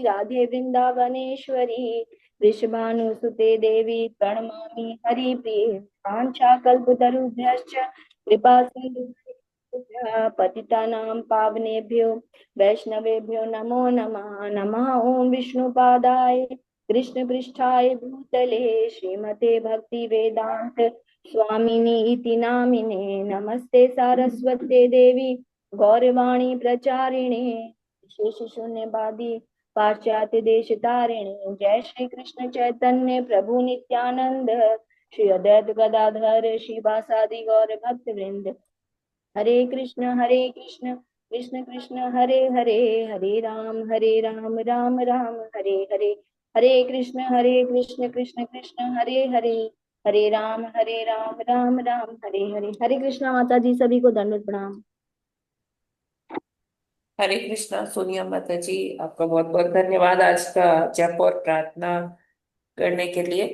राधे वृंदावनेश्वरी वृषभानुसुते देवी प्रणमामि हरिप्रिये वाञ्छाकल्पतरुभ्यश्च कृपा सिन्धुभ्यः पतितानां पावनेभ्यो वैष्णवेभ्यो नमो नमः। नमः ओं विष्णुपादाय कृष्ण पृष्ठाय भूतले श्रीमते भक्ति वेदांत स्वामिनी इति नामिने नमस्ते सारस्वते देवी गौरवाणी प्रचारिणे शेष शून्यवादी पाश्चात्य देश तारिणे। जय श्री कृष्ण चैतन्य प्रभु नित्यानंद श्री अद्वैत गदाधर श्रीवासादि गौर भक्त वृंद। हरे कृष्ण कृष्ण कृष्ण हरे हरे हरे राम राम राम हरे हरे। हरे कृष्ण कृष्ण कृष्ण हरे राम राम राम हरे हरे। हरे कृष्णा माता जी, सभी को दंडवत प्रणाम। हरे कृष्णा सोनिया माता जी, आपका बहुत बहुत धन्यवाद आज का जप और प्रार्थना करने के लिए।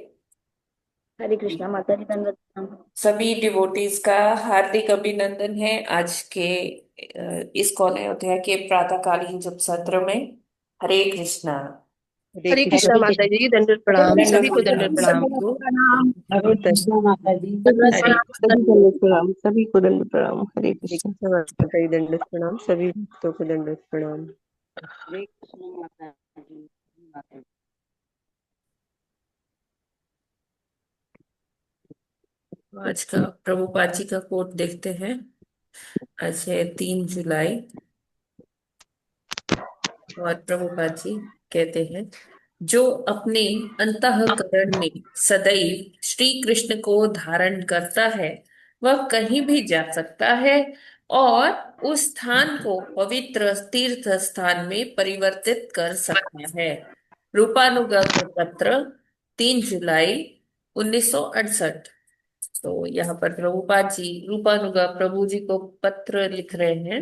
हरे कृष्णा माता जी, दंडवत प्रणाम। सभी डिवोटीज का हार्दिक अभिनंदन है आज के इस कौन अयोध्या के प्रातःकालीन जप सत्र में। हरे कृष्णा। हरे हरे कृष्ण। कृष्णा माता जी, दंडवत प्रणाम, सभी को दंडवत प्रणाम। हरे कृष्ण माता जी। दंडवत हरे प्रणाम। सभी दंडवत प्रणाम, सभी को दंडवत प्रणाम। हरे हरे कृष्ण। कृष्णा माता जी, दंडवत प्रणाम, सभी भक्तों को दंडवत प्रणाम। हरे कृष्ण माता जी। आज का प्रभुपाद जी का कोट देखते हैं। आज है 3 जुलाई और प्रभुपाद जी कहते हैं, जो अपने अंतःकरण में सदैव श्री कृष्ण को धारण करता है वह कहीं भी जा सकता है और उस स्थान को पवित्र तीर्थ स्थान में परिवर्तित कर सकता है। रूपानुगा को पत्र 3 जुलाई 1968। तो यहाँ पर प्रभुपाद जी रूपानुगा प्रभु जी को पत्र लिख रहे हैं।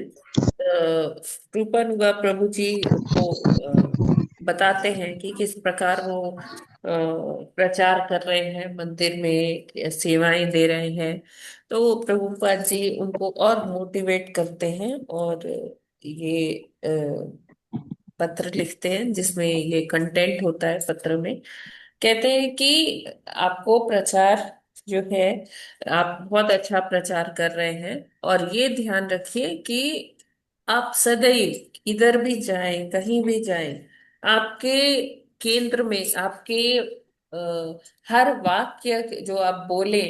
रूपानुगा प्रभु जी को बताते हैं कि किस प्रकार वो प्रचार कर रहे हैं, मंदिर में सेवाएं दे रहे हैं। तो प्रभुपाद जी उनको और मोटिवेट करते हैं और ये पत्र लिखते हैं जिसमें ये कंटेंट होता है पत्र में। कहते हैं कि आपको प्रचार जो है, आप बहुत अच्छा प्रचार कर रहे हैं और ये ध्यान रखिए कि आप सदैव इधर भी जाएं कहीं भी जाएं, आपके केंद्र में आपके हर वाक्य जो आप बोले,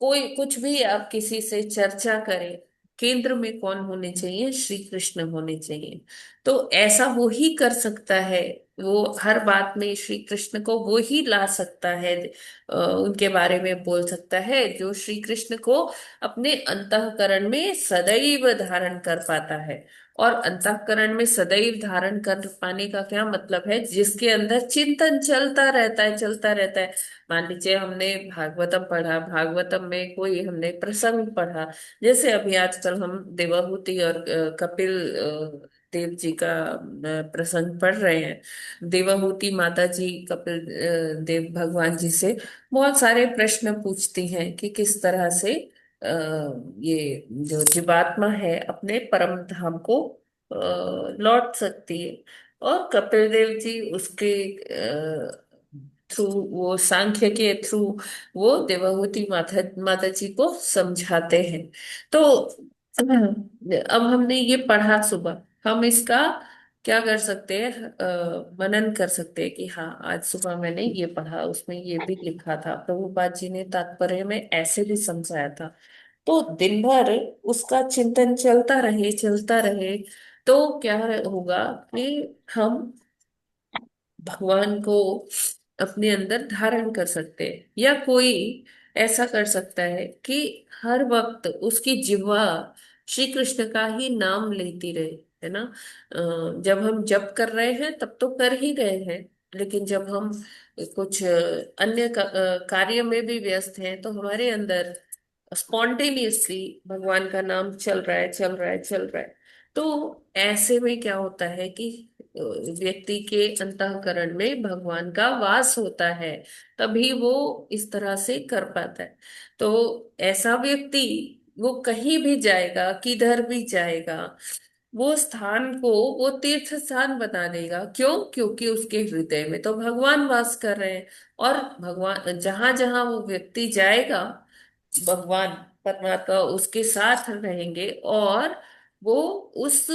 कोई कुछ भी आप किसी से चर्चा करें, केंद्र में कौन होने चाहिए? श्री कृष्ण होने चाहिए। तो ऐसा वो ही कर सकता है, वो हर बात में श्री कृष्ण को वो ही ला सकता है, उनके बारे में बोल सकता है जो श्री कृष्ण को अपने अंतःकरण में सदैव धारण कर पाता है। और अंतःकरण में सदैव धारण कर पाने का क्या मतलब है? जिसके अंदर चिंतन चलता रहता है, चलता रहता है। मान लीजिए हमने भागवतम पढ़ा, भागवतम में कोई हमने प्रसंग पढ़ा, जैसे अभी आजकल हम देवहूति और कपिल देव जी का प्रसंग पढ़ रहे हैं। देवहूति माता जी कपिल देव भगवान जी से बहुत सारे प्रश्न पूछती हैं कि किस तरह से ये जो जीवात्मा है अपने परम धाम को लौट सकती है। और कपिल देव जी उसके थ्रू, वो सांख्य के थ्रू वो देवहूति माता माता जी को समझाते हैं। तो अब हमने ये पढ़ा सुबह, हम इसका क्या कर सकते हैं? मनन कर सकते हैं कि हाँ, आज सुबह मैंने ये पढ़ा, उसमें ये भी लिखा था, प्रभुपाद जी ने तात्पर्य में ऐसे भी समझाया था। तो दिन भर उसका चिंतन चलता रहे तो क्या होगा कि हम भगवान को अपने अंदर धारण कर सकते हैं। या कोई ऐसा कर सकता है कि हर वक्त उसकी जिह्वा श्री कृष्ण का ही नाम लेती रहे, है ना। जब हम जप कर रहे हैं तब तो कर ही रहे हैं, लेकिन जब हम कुछ अन्य कार्य में भी व्यस्त हैं तो हमारे अंदर स्पॉन्टेनियसली भगवान का नाम चल रहा है, चल रहा है, चल रहा है। तो ऐसे में क्या होता है कि व्यक्ति के अंतःकरण में भगवान का वास होता है, तभी वो इस तरह से कर पाता है। तो ऐसा व्यक्ति वो कहीं भी जाएगा, किधर भी जाएगा, वो स्थान को वो तीर्थ स्थान बना देगा। क्यों? क्योंकि उसके हृदय में तो भगवान वास कर रहे हैं। और भगवान जहां जहां वो व्यक्ति जाएगा, भगवान परमात्मा उसके साथ रहेंगे। और वो उस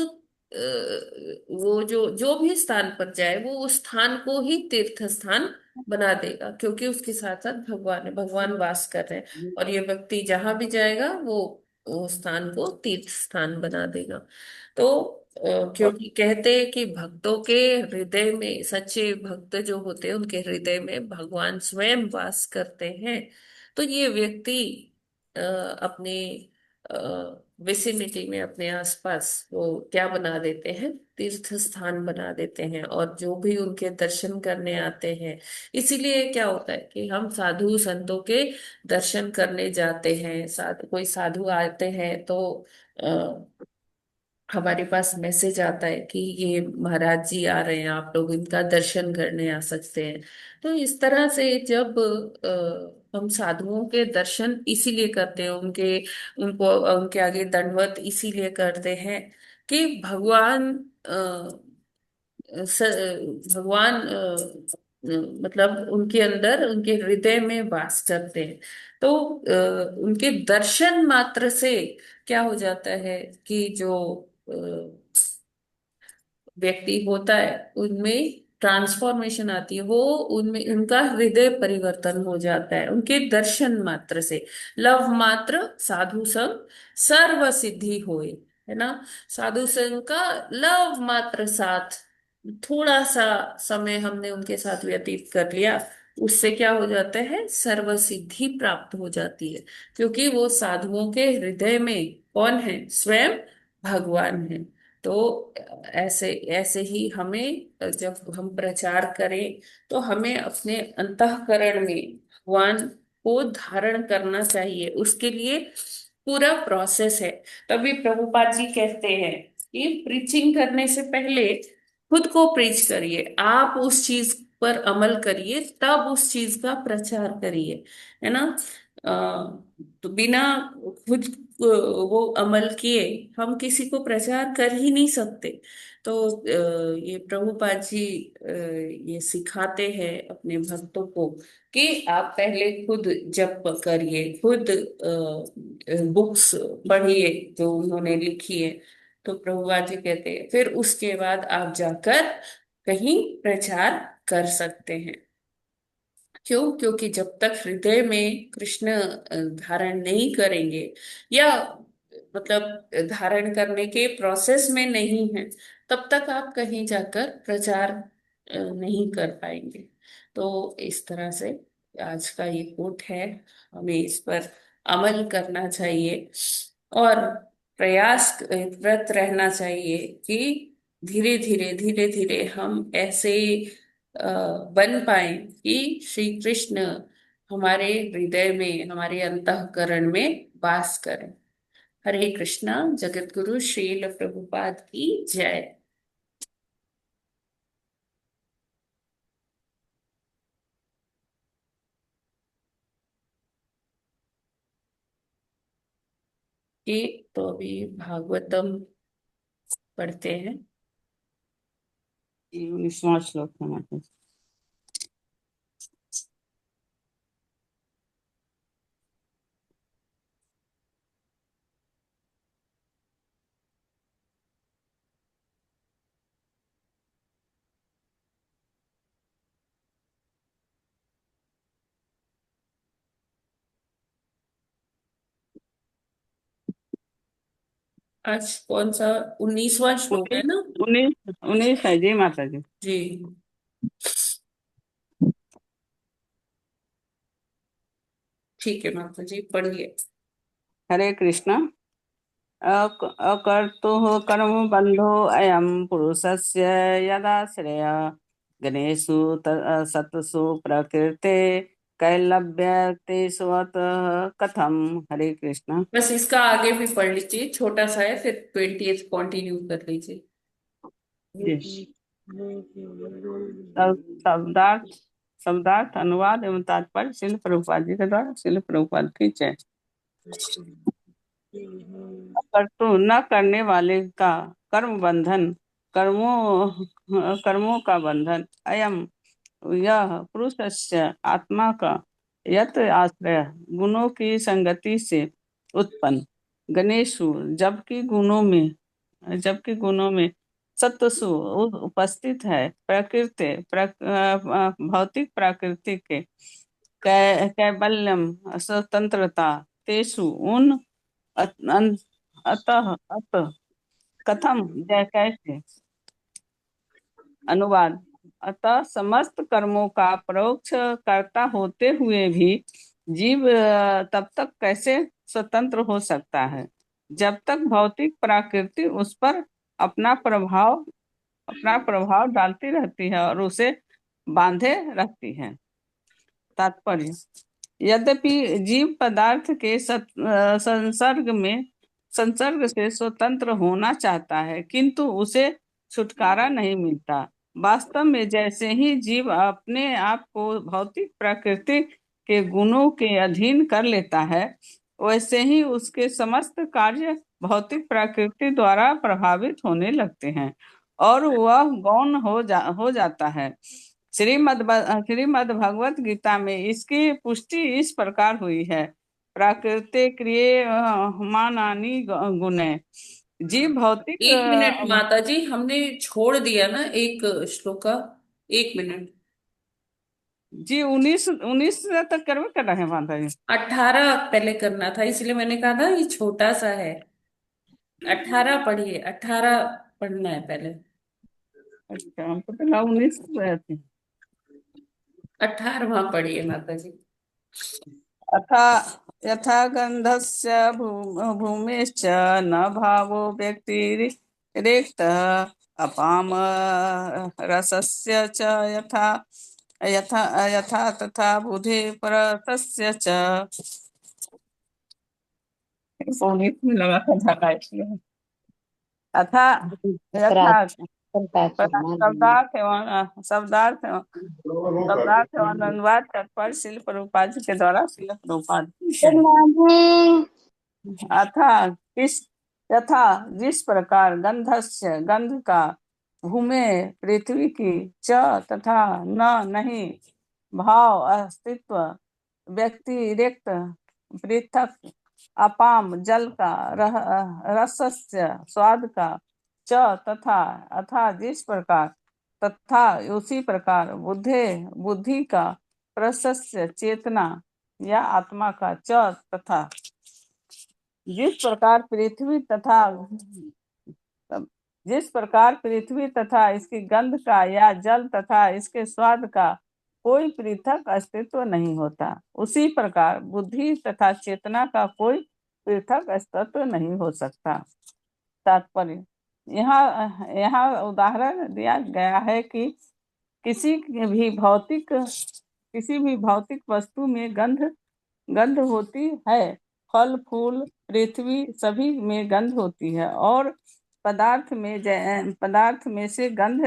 वो जो भी स्थान पर जाए, वो उस स्थान को ही तीर्थ स्थान बना देगा, क्योंकि उसके साथ साथ भगवान है, भगवान वास कर रहे हैं। और ये व्यक्ति जहां भी जाएगा, वो स्थान को तीर्थ स्थान बना देगा। तो क्योंकि कहते हैं कि भक्तों के हृदय में, सच्चे भक्त जो होते हैं उनके हृदय में भगवान स्वयं वास करते हैं। तो ये व्यक्ति अपने विसिनिटी में, अपने आसपास वो क्या बना देते हैं, तीर्थ स्थान बना देते हैं। और जो भी उनके दर्शन करने आते हैं, इसीलिए क्या होता है कि हम साधु संतों के दर्शन करने जाते हैं। कोई साधु आते हैं तो हमारे पास मैसेज आता है कि ये महाराज जी आ रहे हैं, आप लोग इनका दर्शन करने आ सकते हैं। तो इस तरह से जब हम साधुओं के दर्शन इसीलिए करते हैं, उनको उनके आगे दंडवत इसीलिए करते हैं कि भगवान मतलब उनके अंदर, उनके हृदय में वास करते हैं। तो उनके दर्शन मात्र से क्या हो जाता है कि जो व्यक्ति होता है उनमें ट्रांसफॉर्मेशन आती है, वो उनमें उनका हृदय परिवर्तन हो जाता है उनके दर्शन मात्र से। लव मात्र साधु संग सर्व सिद्धि होए, है ना। साधु संग का लव मात्र साथ, थोड़ा सा समय हमने उनके साथ व्यतीत कर लिया, उससे क्या हो जाता है, सर्व सिद्धि प्राप्त हो जाती है। क्योंकि वो साधुओं के हृदय में कौन है, स्वयं भगवान है। तो ऐसे ऐसे ही हमें जब हम प्रचार करें, तो हमें अपने अंतःकरण में भगवान को धारण करना चाहिए। उसके लिए पूरा प्रोसेस है। तभी प्रभुपाद जी कहते हैं कि प्रीचिंग करने से पहले खुद को प्रीच करिए, आप उस चीज पर अमल करिए, तब उस चीज का प्रचार करिए, है ना। अ, तो बिना खुद वो अमल किए हम किसी को प्रचार कर ही नहीं सकते। तो ये प्रभुपाद जी ये सिखाते हैं अपने भक्तों को कि आप पहले खुद जप करिए, खुद बुक्स पढ़िए जो उन्होंने लिखी है। तो प्रभुपाद जी कहते हैं फिर उसके बाद आप जाकर कहीं प्रचार कर सकते हैं। क्यों? क्योंकि जब तक हृदय में कृष्ण धारण नहीं करेंगे, या मतलब धारण करने के प्रोसेस में नहीं है, तब तक आप कहीं जाकर प्रचार नहीं कर पाएंगे। तो इस तरह से आज का ये कोट है, हमें इस पर अमल करना चाहिए और प्रयासरत रहना चाहिए कि धीरे धीरे हम ऐसे अ, बन पाए कि श्री कृष्ण हमारे हृदय में, हमारे अंतःकरण में वास करें। हरे कृष्णा। जगत गुरु श्रील प्रभुपाद की जय। ये तो अभी भागवतम पढ़ते हैं। 19वां श्लोक है माता जी। आज कौन सा? 19वां श्लोक है 19 ना? 19 है जी माता जी। जी, ठीक है माता जी, पढ़िए। हरे कृष्ण। अकर्तुः कर्म बंधो अयम पुरुषस्य यदाश्रय गणेषु सत्सु प्रकृते कैलव्यते स्वतः कथम। हरे कृष्ण। बस इसका आगे भी पढ़ लीजिए, छोटा सा है, फिर 20 कंटिन्यू कर लीजिए। जी। शब्दार्थ शब्दार्थ अनुवाद एवं तात्पर्य शिल प्रभुपाद जी के द्वारा। शिल प्रभुपाद की जय। अकर्तु न करने वाले का कर्म बंधन, कर्मों का बंधन, अयम यह पुरुषस्य आत्मा का यत आश्रय गुणों की संगति से उत्पन्न, गणेशु जबकि गुणों में सत्वसु उपस्थित है, भौतिक प्रकृति के कैबल्यम स्वतंत्रता, तेषु उन अतः कथम कैसे अनुवाद, अतः समस्त कर्मों का परोक्ष कर्ता होते हुए भी जीव तब तक कैसे स्वतंत्र हो सकता है जब तक भौतिक प्रकृति उस पर अपना प्रभाव डालती रहती है और उसे बांधे रखती है। तात्पर्य, यद्यपि जीव पदार्थ के संसर्ग से स्वतंत्र होना चाहता है, किंतु उसे छुटकारा नहीं मिलता। वास्तव में जैसे ही जीव अपने आप को भौतिक प्रकृति के गुणों के अधीन कर लेता है, वैसे ही उसके समस्त कार्य भौतिक प्रकृति द्वारा प्रभावित होने लगते हैं और वह गौण हो जाता है। श्रीमद् भगवत गीता में इसकी पुष्टि इस प्रकार हुई है, प्राकृते क्रिये मानानि गुणे। जीव भौतिक एक मिनट माता जी, हमने छोड़ दिया ना एक श्लोका। एक मिनट। जी 19 तक करवे कर रहे हैं माता जी। 18 पहले करना था, इसलिए मैंने कहा था ये छोटा सा है। 18 पढ़िए, 18 पढ़ना है पहले। अच्छा, हमको तो लगा 19 थे। 18वां पढ़िए माता जी। अथा यथा गंधस्य भूमिश्च न भावो व्यक्तिरेक्तः, अपाम रसस्य च यथा यथा यथा तथा बुधि परतस्य च। पुनीत में लगा था झका इसलिए। अथा यथा शब्दार्थ एवं अनुवाद तत्पर शिल प्रभुपाद जी के द्वारा शिल प्रभुपाद अथा इस यथा जिस प्रकार गंधस्य गंध का, भूमे पृथ्वी की, च तथा न नहीं, भाव अस्तित्व, व्यक्तिरेक्त पृथक, अपाम जल का, रसस्य स्वाद का, च तथा अथा जिस प्रकार, तथा उसी प्रकार, बुद्धि का, प्रशस्य चेतना या आत्मा का, च तथा जिस प्रकार पृथ्वी तथा इसकी गंध का या जल तथा इसके स्वाद का कोई पृथक अस्तित्व नहीं होता, उसी प्रकार बुद्धि तथा चेतना का कोई पृथक अस्तित्व नहीं हो सकता। तात्पर्य, यहाँ उदाहरण दिया गया है कि किसी भी भौतिक वस्तु में गंध होती है। फल फूल पृथ्वी सभी में गंध होती है और पदार्थ में से गंध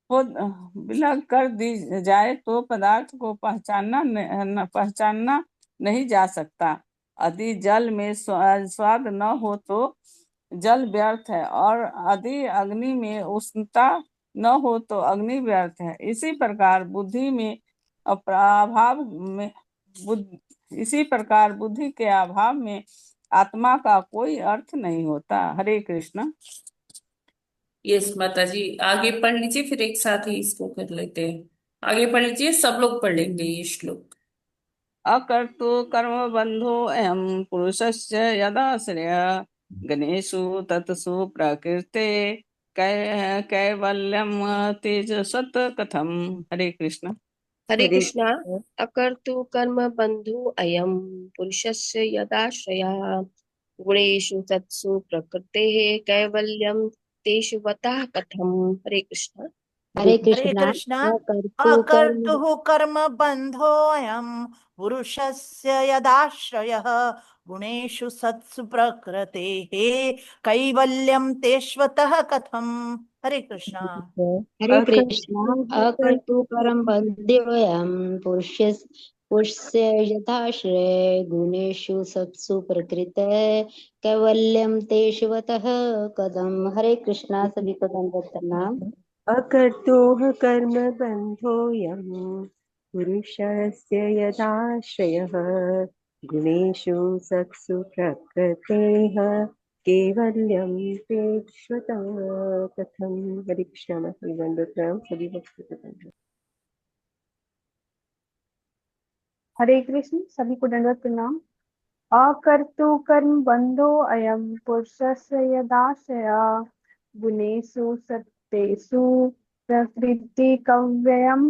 विलग कर दी जाए तो पदार्थ को पहचानना नहीं जा सकता। यदि जल में स्वाद न हो तो जल व्यर्थ है और यदि अग्नि में उष्णता न हो तो अग्नि व्यर्थ है। इसी प्रकार बुद्धि के अभाव में आत्मा का कोई अर्थ नहीं होता। हरे कृष्ण। यस माता जी, आगे पढ़ लीजिए, फिर एक साथ ही इसको कर लेते हैं। आगे पढ़ लीजिए, सब लोग पढ़ लेंगे ये श्लोक। अकर्तु कर्म बंधो अयम पुरुषस्य यदा श्रेय गणेशु तत्सु प्रकृते कैवल्यम तेज सत कथम। हरे कृष्ण। हरे कृष्णा। अकर्तु कर्म बंधु अयम पुरुषस्य यदाश्रयः गुणेषु तत्सु प्रकृतेः कैवल्यं तेषु वतः कथम। हरे कृष्ण। हरे हरे कृष्णा। कृष्णा। अकर्तु कर्म अकर्तुः कर्म बन्धोऽयं पुरुषस्य यदाश्रयः गुणेषु सत्सु प्रकृतेः कैवल्यं तेष्वतः कथम। हरे कृष्णा। हरे कृष्णा। अकर्तु परम बंध्योऽयं पुरुषस्य पुष्य यथाश्रय गुणेषु सत्सु प्रकृते कैवल्यम तेषवतः कदम। हरे कृष्णा, सभी को दंडवत प्रणाम। अकर्तोः कर्म बन्धोऽयं पुरुषस्य यदाश्रयः गुणेषु सत्सु प्रकृतेः केवल्यं तेष्वतः कथम्। हरे कृष्ण। सभी भक्तों को दंडवत। हरे कृष्ण, सभी को दंडवत प्रणाम। अकर्तु कर्म बंधो अयम पुरुषस्य यदाश्रया गुणेषु सत्तेषु प्रवृत्ति कव्ययम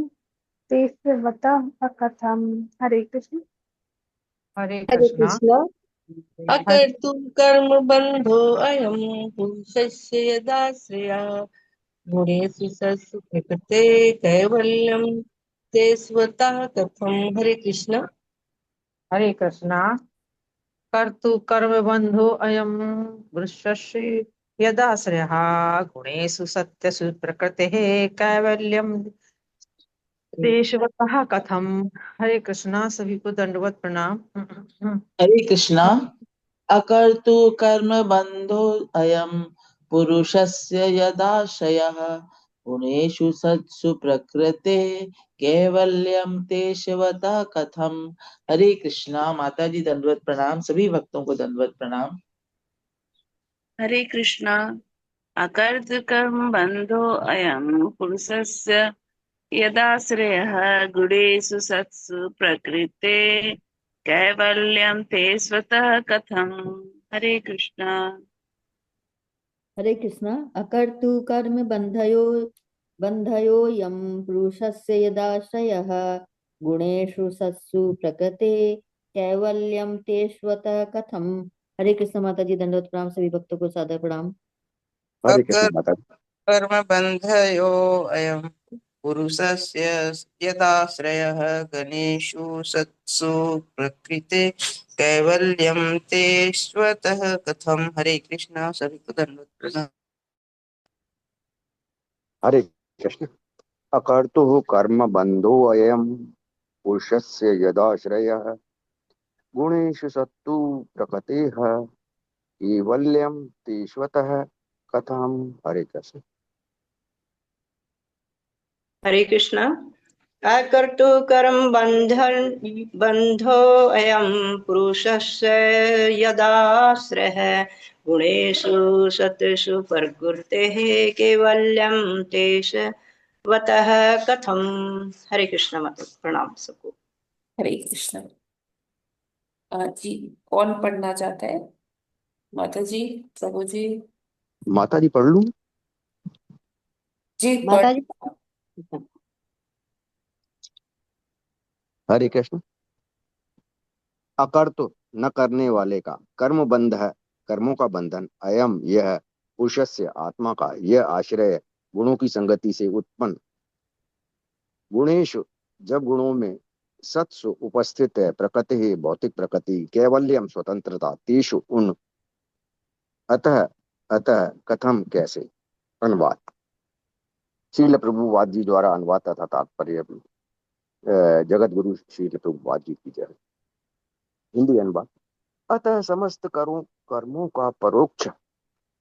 तेषवतः कथम। हरे कृष्ण। हरे हरे कृष्णा। कृष्ण। अकर्तुं कर्म बन्धो अयं पुरुषस्य यदाश्रया गुणेषु सत्सु प्रकृते कैवल्यं ते स्वतः कथम्। हरे कृष्ण। हरे कृष्णा। कर्तु कर्म बंधो अयम वृषस्य यदाश्रयः गुणेषु सत्यसु प्रकृतेः कैवल्यम देशवतः कथम। हरे कृष्णा, सभी को दंडवत प्रणाम। हरे कृष्णा। अकर्तु कर्म बंधो अयम पुरुषस्य यदाश्रयः गुणेषु सत्सु प्रकृते कैवल्यम तेषवतः कथम। हरे कृष्णा। माता जी दंडवत प्रणाम। सभी भक्तों को दंडवत प्रणाम। हरे कृष्णा। अकर्त कर्म बंधो अयम पुरुषस्य यदाश्रयः गुणेषु सत्सु प्रकृते कैवल्यं ते स्वतः कथम्। हरे कृष्णा। हरे कृष्णा। अकर्तु कर्म बंधयो यम पुरुषस्य यदाश्रयः गुणेषु सत्सु प्रकृते कैवल्यम तेष्वतः कथम। हरे कृष्ण। माता जी दंडवत प्रणाम। सभी भक्तों को सादर प्रणाम। हरे कृष्ण अकर्त माता जी। कर्म बंधयो अयम पुरुषस्य यदाश्रयः गणेषु सत्सु प्रकृते कैवल्यं ते स्वतः कथम्। हरे कृष्णा, सभी को दंडवत प्रणाम। हरे कृष्ण। अकर्तुः कर्म बंधो अयम पुरुषस्य यदाश्रयः गुणेषु सत्तु प्रकृतेः कैवल्यं तेष्वतः कथम्। हरे कृष्ण। हरे कृष्णा। अकर्तु कर्म बंधो अयम पुरुषस्य यदाश्रयः गुणेषु सत्सु प्रकृतेः कैवल्यं तेषवतः कथम्। हरे कृष्णा। माता प्रणाम सबको। हरे कृष्ण। जी, कौन पढ़ना चाहता है? माता जी, प्रभु जी। माता जी पढ़ लूं? जी माता जी। हरे कृष्ण। अकर्तु न करने वाले का कर्म बंध है, कर्मों का बंधन अयम यह पुरुषस्य आत्मा का यह आश्रय गुणों की संगति से उत्पन्न गुणेशु जब गुणों में सत्सु उपस्थित है प्रकृति ही भौतिक प्रकृति कैवल्यम स्वतंत्रता तेषु उन अतः अतः कथम कैसे। अनुवाद। श्रील प्रभुपाद जी द्वारा अनुवाद तथा तात्पर्य जगत गुरु श्रील प्रभुपाद जी की जय। हिंदी अनुवाद। अतः समस्त कर्मों का परोक्ष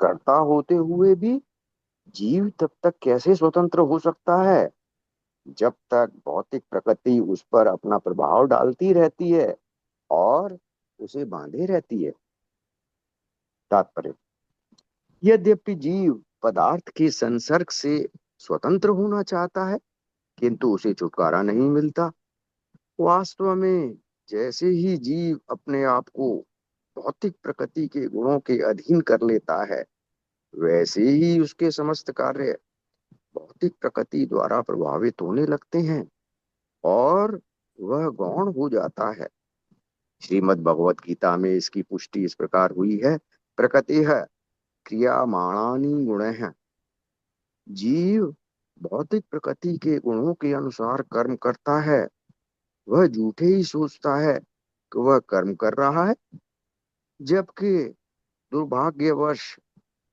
कर्ता होते हुए भी जीव तब तक कैसे स्वतंत्र हो सकता है जब तक भौतिक प्रकृति उस पर अपना प्रभाव डालती रहती है और उसे बांधे रहती है। तात्पर्य। यद्यपि जीव पदार्थ के संसर्ग से स्वतंत्र होना चाहता है किंतु उसे छुटकारा नहीं मिलता। वास्तव में जैसे ही जीव अपने आप को भौतिक प्रकृति के गुणों के अधीन कर लेता है वैसे ही उसके समस्त कार्य भौतिक प्रकृति द्वारा प्रभावित होने लगते हैं और वह गौण हो जाता है। श्रीमद् भगवत गीता में इसकी पुष्टि इस प्रकार हुई है। प्रकृति है क्रियामाणानि गुण है। जीव भौतिक प्रकृति के गुणों के अनुसार कर्म करता है। वह झूठे ही सोचता है कि वह कर्म कर रहा है जबकि दुर्भाग्यवश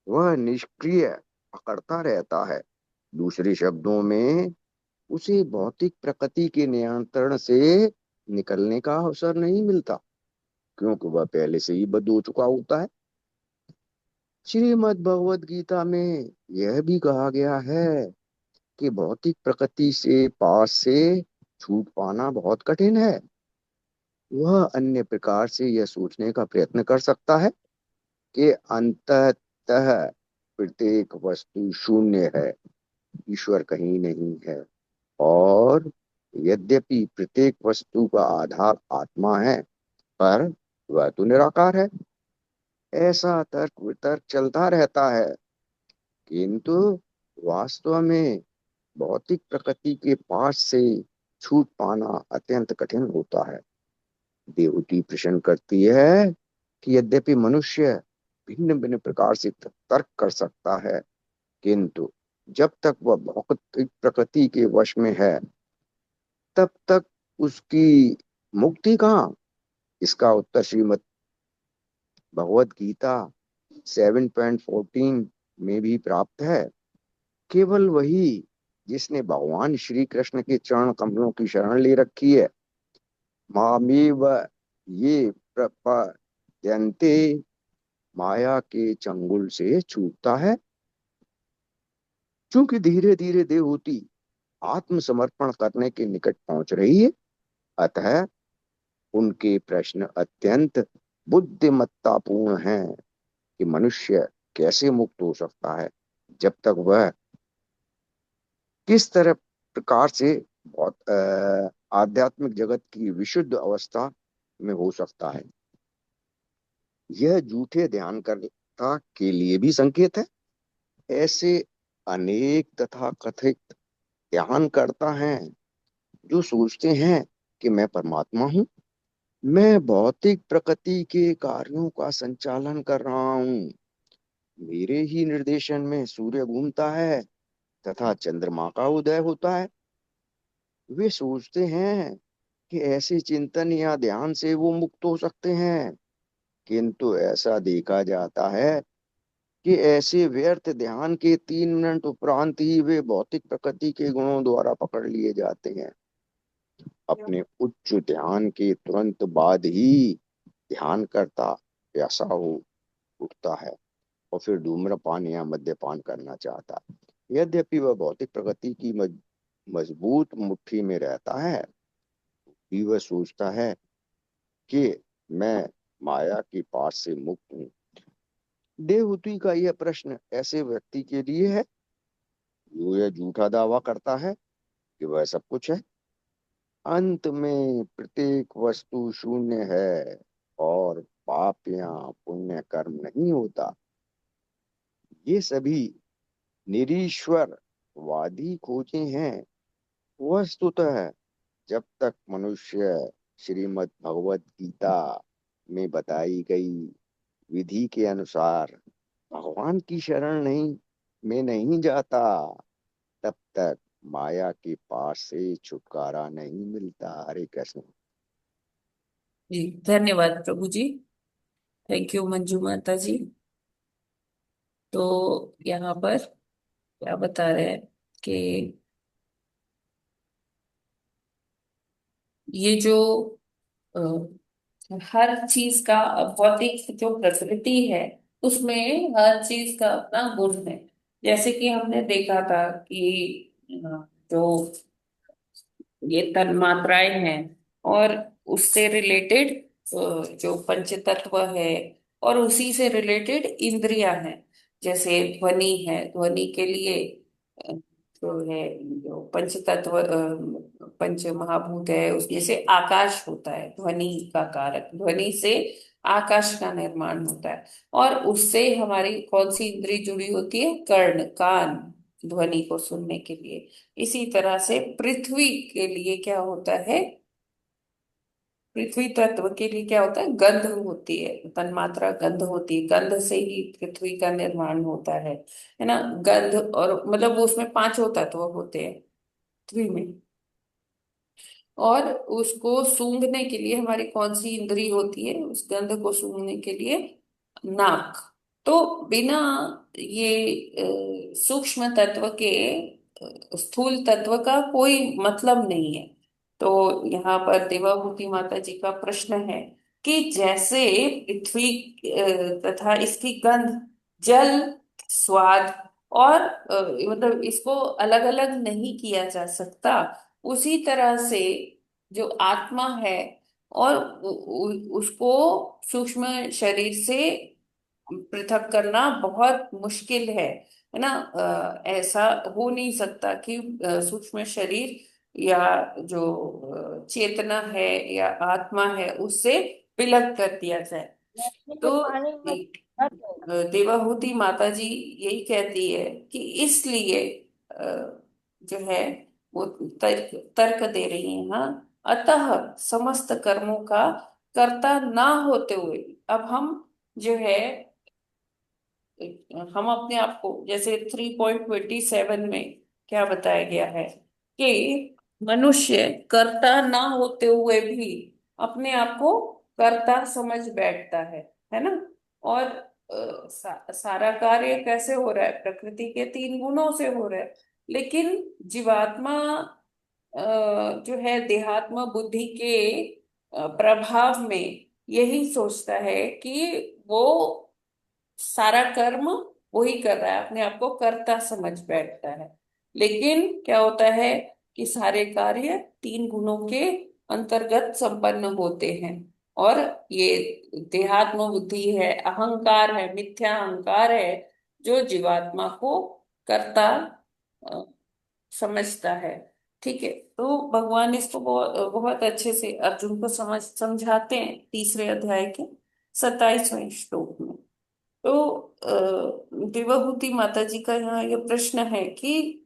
वह निष्क्रिय पकड़ता रहता है। दूसरे शब्दों में उसे भौतिक प्रकृति के नियंत्रण से निकलने का अवसर नहीं मिलता, क्योंकि वह पहले से ही बद्ध हो चुका होता है। श्रीमद् भगवद गीता में यह भी कहा गया है कि भौतिक प्रकृति से पास से छूट पाना बहुत कठिन है। वह अन्य प्रकार से यह सोचने का प्रयत्न कर सकता है कि अंततः प्रत्येक वस्तु शून्य है, ईश्वर कहीं नहीं है, और यद्यपि प्रत्येक वस्तु का आधार आत्मा है, पर वह तो निराकार है। ऐसा तर्क वितर्क चलता रहता है, किंतु वास्तव में भौतिक प्रकृति के पास से छूट पाना अत्यंत कठिन होता है। देवहूति प्रश्न करती है कि यद्यपि मनुष्य भिन्न भिन्न प्रकार से तर्क कर सकता है, किंतु जब तक वह भौतिक प्रकृति के वश में है, तब तक उसकी मुक्ति कहाँ? इसका उत्तर श्रीमद् भगवद गीता 7.14 में भी प्राप्त है। केवल वही जिसने भगवान श्री कृष्ण के चरण कमलों की शरण ले रखी है, मामेव ये प्रपद्यन्ते, माया के चंगुल से छूटता है। क्योंकि धीरे धीरे देवहूति आत्मसमर्पण करने के निकट पहुंच रही है, अतः उनके प्रश्न अत्यंत बुद्धिमत्तापूर्ण हैं कि मनुष्य कैसे मुक्त हो सकता है, जब तक वह किस तरह प्रकार से बहुत आध्यात्मिक जगत की विशुद्ध अवस्था में हो सकता है। यह झूठे ध्यान करता के लिए भी संकेत है। ऐसे अनेक तथा कथित ध्यान करता है जो सोचते हैं कि मैं परमात्मा हूँ, मैं भौतिक प्रकृति के कार्यों का संचालन कर रहा हूँ, मेरे ही निर्देशन में सूर्य घूमता है तथा चंद्रमा का उदय होता है। वे सोचते हैं कि ऐसे चिंतन या ध्यान से वो मुक्त हो सकते हैं, किंतु ऐसा देखा जाता है कि ऐसे व्यर्थ ध्यान के 3 मिनट उपरांत ही वे भौतिक प्रकृति के गुणों द्वारा पकड़ लिए जाते हैं। अपने उच्च ध्यान के तुरंत बाद ही ध्यान करता प्यासा हो उठता है और फिर धूम्रपान या मद्यपान करना चाहता है। यद्यपि वह भौतिक प्रकृति की मजबूत मुट्ठी में रहता है, भी वह सोचता है कि मैं माया के पास से मुक्त हूँ। देवहूति का यह प्रश्न ऐसे व्यक्ति के लिए है जो यह झूठा दावा करता है कि वह सब कुछ है। अंत में प्रत्येक वस्तु शून्य है और पाप या पुण्य कर्म नहीं होता। ये सभी निरीश्वरवादी खोजें हैं। वस्तुतः जब तक मनुष्य श्रीमद् भगवद गीता में बताई गई विधि के अनुसार भगवान की शरण में नहीं जाता, तब तक माया के पास से छुटकारा नहीं मिलता। हरे कृष्ण। जी धन्यवाद प्रभु जी। थैंक यू मंजू माता जी। तो यहाँ पर क्या बता रहे हैं कि ये जो अ, हर चीज का भौतिक जो प्रकृति है उसमें हर चीज का अपना गुण है। जैसे कि हमने देखा था कि जो ये तन्मात्राएं हैं और उससे रिलेटेड जो पंच तत्व है और उसी से रिलेटेड इंद्रियां हैं। जैसे ध्वनि है, ध्वनि के लिए अ, जो है जो पंच तत्व पंच महाभूत है उसमें से आकाश होता है ध्वनि का कारक। ध्वनि से आकाश का निर्माण होता है और उससे हमारी कौन सी इंद्री जुड़ी होती है? कर्ण, कान, ध्वनि को सुनने के लिए। इसी तरह से पृथ्वी के लिए क्या होता है? पृथ्वी तत्व के लिए क्या होता है? गंध होती है, तन्मात्रा गंध होती है। गंध से ही पृथ्वी का निर्माण होता है ना। गंध और मतलब वो उसमें पांचों तत्व होते हैं पृथ्वी में। और उसको सूंघने के लिए हमारी कौन सी इंद्री होती है उस गंध को सूंघने के लिए? नाक। तो बिना ये सूक्ष्म तत्व के स्थूल तत्व का कोई मतलब नहीं है। तो यहाँ पर देवाहूति माता जी का प्रश्न है कि जैसे पृथ्वी तथा इसकी गंध, जल, स्वाद और मतलब इसको अलग अलग नहीं किया जा सकता, उसी तरह से जो आत्मा है और उसको सूक्ष्म शरीर से पृथक करना बहुत मुश्किल है ना। ऐसा हो नहीं सकता कि सूक्ष्म शरीर या जो चेतना है या आत्मा है उससे विलग कर दिया जाए। तो देवाहूति माता जी यही कहती है कि इसलिए जो है वो तर्क तर्क दे रही है। हाँ, अतः समस्त कर्मों का कर्ता ना होते हुए अब हम जो है हम अपने आप को, जैसे 3.27 में क्या बताया गया है कि मनुष्य कर्ता ना होते हुए भी अपने आप को कर्ता समझ बैठता है ना। और सारा कार्य कैसे हो रहा है, प्रकृति के 3 गुणों से हो रहा है। लेकिन जीवात्मा जो है देहात्म बुद्धि के प्रभाव में यही सोचता है कि वो सारा कर्म वही कर रहा है, अपने आप को कर्ता समझ बैठता है। लेकिन क्या होता है कि सारे कार्य 3 गुणों के अंतर्गत संपन्न होते हैं। और ये देहात्म बुद्धि है, अहंकार है, मिथ्या अहंकार है, जो जीवात्मा को कर्ता अ, समझता है। ठीक है, तो भगवान इसको बहुत बहुत अच्छे से अर्जुन को समझाते हैं 3 अध्याय के 27वें श्लोक में। तो देवहूति माता जी का यहाँ ये प्रश्न है कि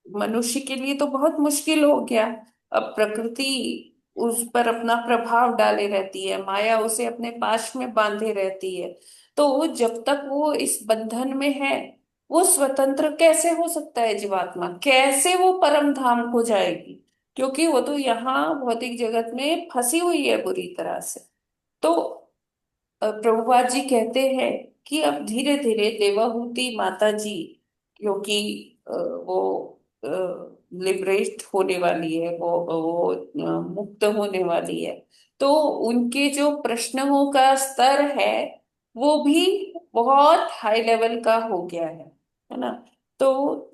मनुष्य के लिए तो बहुत मुश्किल हो गया। अब प्रकृति उस पर अपना प्रभाव डाले रहती है, माया उसे अपने पाश में बांधे रहती है। तो जब तक वो इस बंधन में है, वो स्वतंत्र कैसे हो सकता है? जीवात्मा कैसे वो परम धाम को जाएगी? क्योंकि वो तो यहाँ भौतिक जगत में फंसी हुई है बुरी तरह से। तो प्रभुपाद जी कहते हैं कि अब धीरे धीरे देवाहूति माता जी, क्योंकि वो लिबरेट होने वाली है, वो मुक्त होने वाली है, तो उनके जो प्रश्नों का स्तर है वो भी बहुत हाई लेवल का हो गया है ना। तो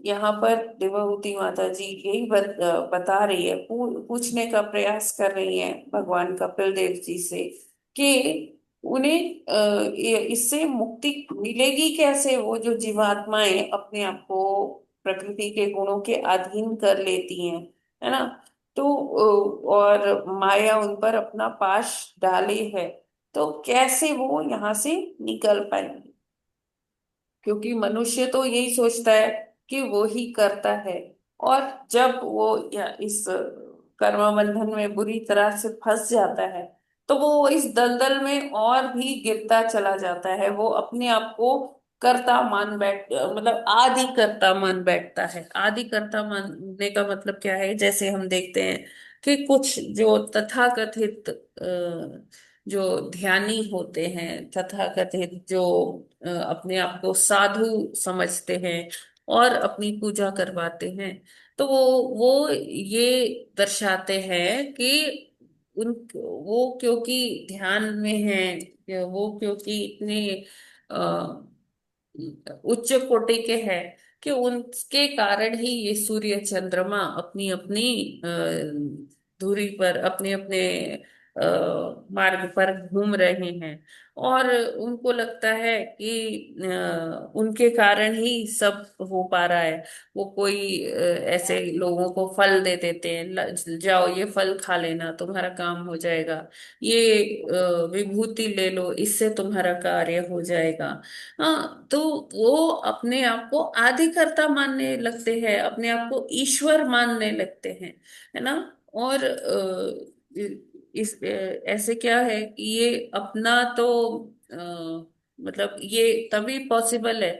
यहाँ पर देवाहूति माता जी यही बता रही है, पूछने का प्रयास कर रही है भगवान कपिल देव जी से कि उन्हें इससे मुक्ति मिलेगी कैसे? वो जो जीवात्माएं अपने आप को प्रकृति के गुणों के अधीन कर लेती हैं, है ना। तो और माया उन पर अपना पाश डाले है, तो कैसे वो यहाँ से निकल पाएंगे? क्योंकि मनुष्य तो यही सोचता है कि वो ही करता है। और जब वो या इस कर्म बंधन में बुरी तरह से फंस जाता है, तो वो इस दलदल में और भी गिरता चला जाता है। वो अपने आप को कर्ता मान बैठ मतलब आदि कर्ता मान बैठता है। आदि कर्ता मानने का मतलब क्या है? जैसे हम देखते हैं कि कुछ जो तथाकथित जो ध्यानी होते हैं, तथाकथित जो अपने आप को साधु समझते हैं और अपनी पूजा करवाते हैं, तो वो ये दर्शाते हैं कि उन वो क्योंकि ध्यान में हैं, वो क्योंकि इतने उच्च कोटि के हैं कि उनके कारण ही ये सूर्य चंद्रमा अपनी अपनी धुरी पर, अपने अपने मार्ग पर घूम रहे हैं। और उनको लगता है कि उनके कारण ही सब हो पा रहा है। वो कोई ऐसे लोगों को फल दे देते हैं, जाओ ये फल खा लेना तुम्हारा काम हो जाएगा, ये विभूति ले लो इससे तुम्हारा कार्य हो जाएगा। हाँ, तो वो अपने आप को आदिकर्ता मानने लगते हैं, अपने आप को ईश्वर मानने लगते हैं, है ना। और ऐसे क्या है कि ये अपना तो मतलब ये तभी पॉसिबल है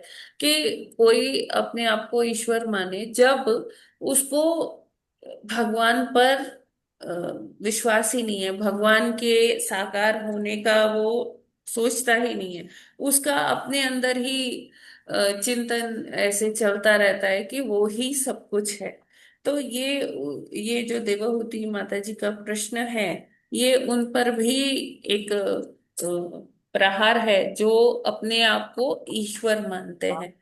कि कोई अपने आप को ईश्वर माने जब उसको भगवान पर अ, विश्वास ही नहीं है, भगवान के साकार होने का वो सोचता ही नहीं है। उसका अपने अंदर ही चिंतन ऐसे चलता रहता है कि वो ही सब कुछ है। तो ये जो देवहूति माता जी का प्रश्न है, ये उन पर भी एक प्रहार है, जो अपने आप को ईश्वर मानते हैं।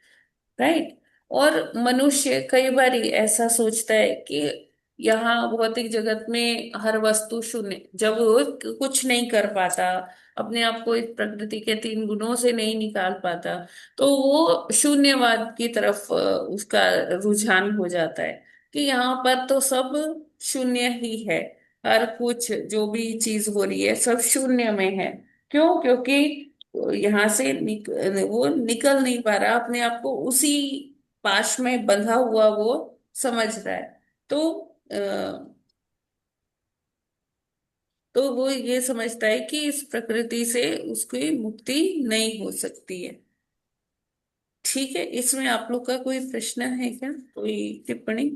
राइट। और मनुष्य कई बार ऐसा सोचता है कि यहाँ भौतिक जगत में हर वस्तु शून्य, जब वो कुछ नहीं कर पाता, अपने आप को इस प्रकृति के तीन गुणों से नहीं निकाल पाता, तो वो शून्यवाद की तरफ उसका रुझान हो जाता है कि यहाँ पर तो सब शून्य ही है। हर कुछ जो भी चीज हो रही है सब शून्य में है। क्यों? क्योंकि यहाँ से वो निकल नहीं पा रहा, अपने आप को उसी पाश में बंधा हुआ वो समझ रहा है। तो वो ये समझता है कि इस प्रकृति से उसकी मुक्ति नहीं हो सकती है। ठीक है, इसमें आप लोग का कोई प्रश्न है क्या, कोई टिप्पणी?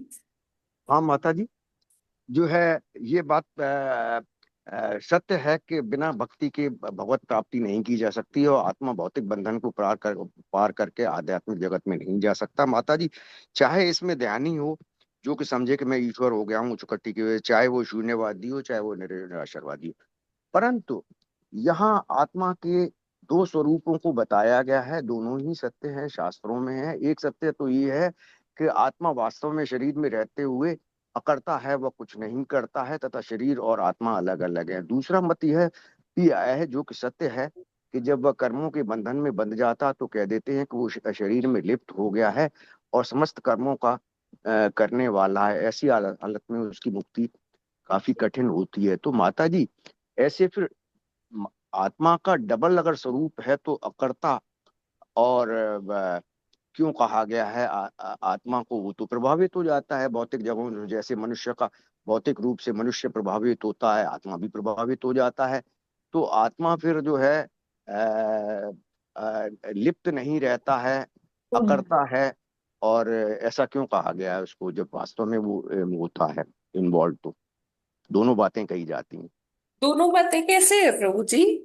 हाँ माता जी, जो है ये बात सत्य है कि बिना भक्ति के भगवत प्राप्ति नहीं की जा सकती और आत्मा भौतिक बंधन को पार करके आध्यात्मिक जगत में नहीं जा सकता माता जी। चाहे इसमें ध्यानी हो जो कि समझे कि मैं ईश्वर हो गया हूँ चुकट्टी की वजह, चाहे वो शून्यवादी हो चाहे वो निराशावादी हो, परंतु यहाँ आत्मा के दो स्वरूपों को बताया गया है, दोनों ही सत्य है, शास्त्रों में है। एक सत्य तो ये है कि आत्मा वास्तव में शरीर में रहते हुए अकर्ता है, वह कुछ नहीं करता है तथा शरीर और आत्मा अलग अलग है। दूसरा मत यह भी आया है जो कि सत्य है कि जब वह कर्मों के बंधन में बंध जाता तो कह देते हैं कि वो शरीर में लिप्त हो गया है और समस्त कर्मों का करने वाला है। ऐसी हालत में उसकी मुक्ति काफी कठिन होती है। तो माता जी ऐसे फिर आत्मा का डबल अगर स्वरूप है तो अकर्ता और क्यों कहा गया है आत्मा को, वो तो प्रभावित हो जाता है भौतिक जगहों में। जैसे मनुष्य का भौतिक रूप से मनुष्य प्रभावित होता है, आत्मा भी प्रभावित हो जाता है। तो आत्मा फिर जो है लिप्त नहीं रहता है, अकर्ता है। और ऐसा क्यों कहा गया है उसको, जब वास्तव में वो होता है इन्वॉल्व, तो दोनों बातें कही जाती हैं। दोनों बातें कैसे है प्रभु जी?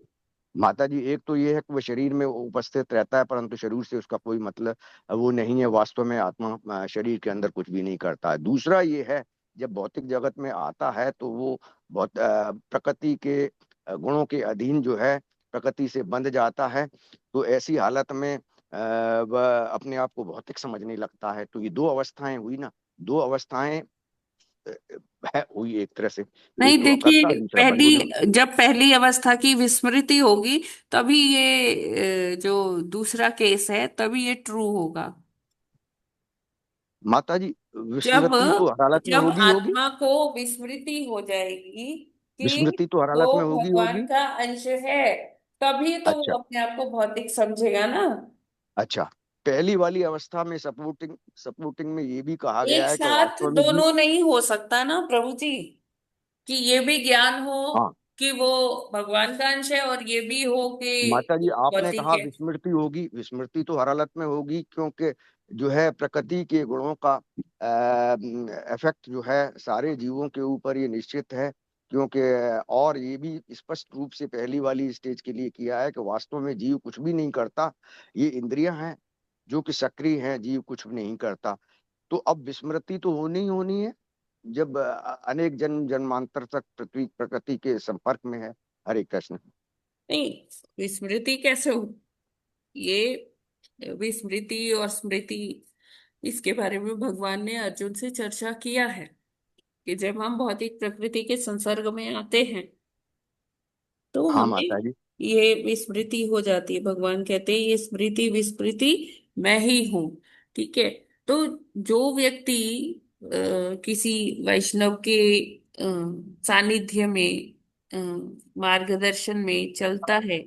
माता जी एक तो ये है कि वह शरीर में उपस्थित रहता है परंतु शरीर से उसका कोई मतलब वो नहीं है, वास्तव में आत्मा शरीर के अंदर कुछ भी नहीं करता है। दूसरा ये है जब भौतिक जगत में आता है तो वो बहुत प्रकृति के गुणों के अधीन जो है प्रकृति से बंध जाता है। तो ऐसी हालत में वह अपने आप को भौतिक समझने लगता है। तो ये दो अवस्थाएं हुई ना, दो अवस्थाएं हुई एक तरह से, नहीं, एक तो अकर्ता देखिए, दूसरा बंधुर। जब पहली अवस्था की विस्मृति होगी तभी ये जो दूसरा केस है तभी ये ट्रू होगा। माता जी जब विस्मृति तो हर हालत में जब होगी होगी, आत्मा को विस्मृति हो जाएगी कि विस्मृति तो हर वो हालत में होगी भगवान होगी। का अंश है, तभी तो अच्छा वो अपने आप को भौतिक समझेगा ना। अच्छा, पहली वाली अवस्था में सपोर्टिंग सपोर्टिंग में ये भी कहा एक गया है कि साथ वास्तव में जीव। दोनों नहीं हो सकता ना प्रभु जी, कि ये भी ज्ञान हो हाँ कि वो भगवान का अंश है और ये भी हो कि माता जी आपने भौतिक कहा है। विस्मृति होगी, विस्मृति तो हर हालत में होगी क्योंकि जो है प्रकृति के गुणों का इफेक्ट जो है सारे जीवों के ऊपर ये निश्चित है। क्योंकि और ये भी स्पष्ट रूप से पहली वाली स्टेज के लिए किया है कि वास्तव में जीव कुछ भी नहीं करता, ये इंद्रियां हैं जो कि सक्रिय हैं, जीव कुछ भी नहीं करता। तो अब विस्मृति तो होनी ही होनी है जब अनेक जन्म जन्मांतर तक पृथ्वी प्रकृति के संपर्क में है। हरे कृष्ण। नहीं, विस्मृति कैसे हो? ये विस्मृति और स्मृति, इसके बारे में भगवान ने अर्जुन से चर्चा किया है कि जब हम भौतिक प्रकृति के संसर्ग में आते हैं तो हाँ हमें माता जी। ये विस्मृति हो जाती है। भगवान कहते हैं ये स्मृति विस्मृति मैं ही हूँ। ठीक है। तो जो व्यक्ति किसी वैष्णव के सानिध्य में, अ, मार्गदर्शन में चलता है,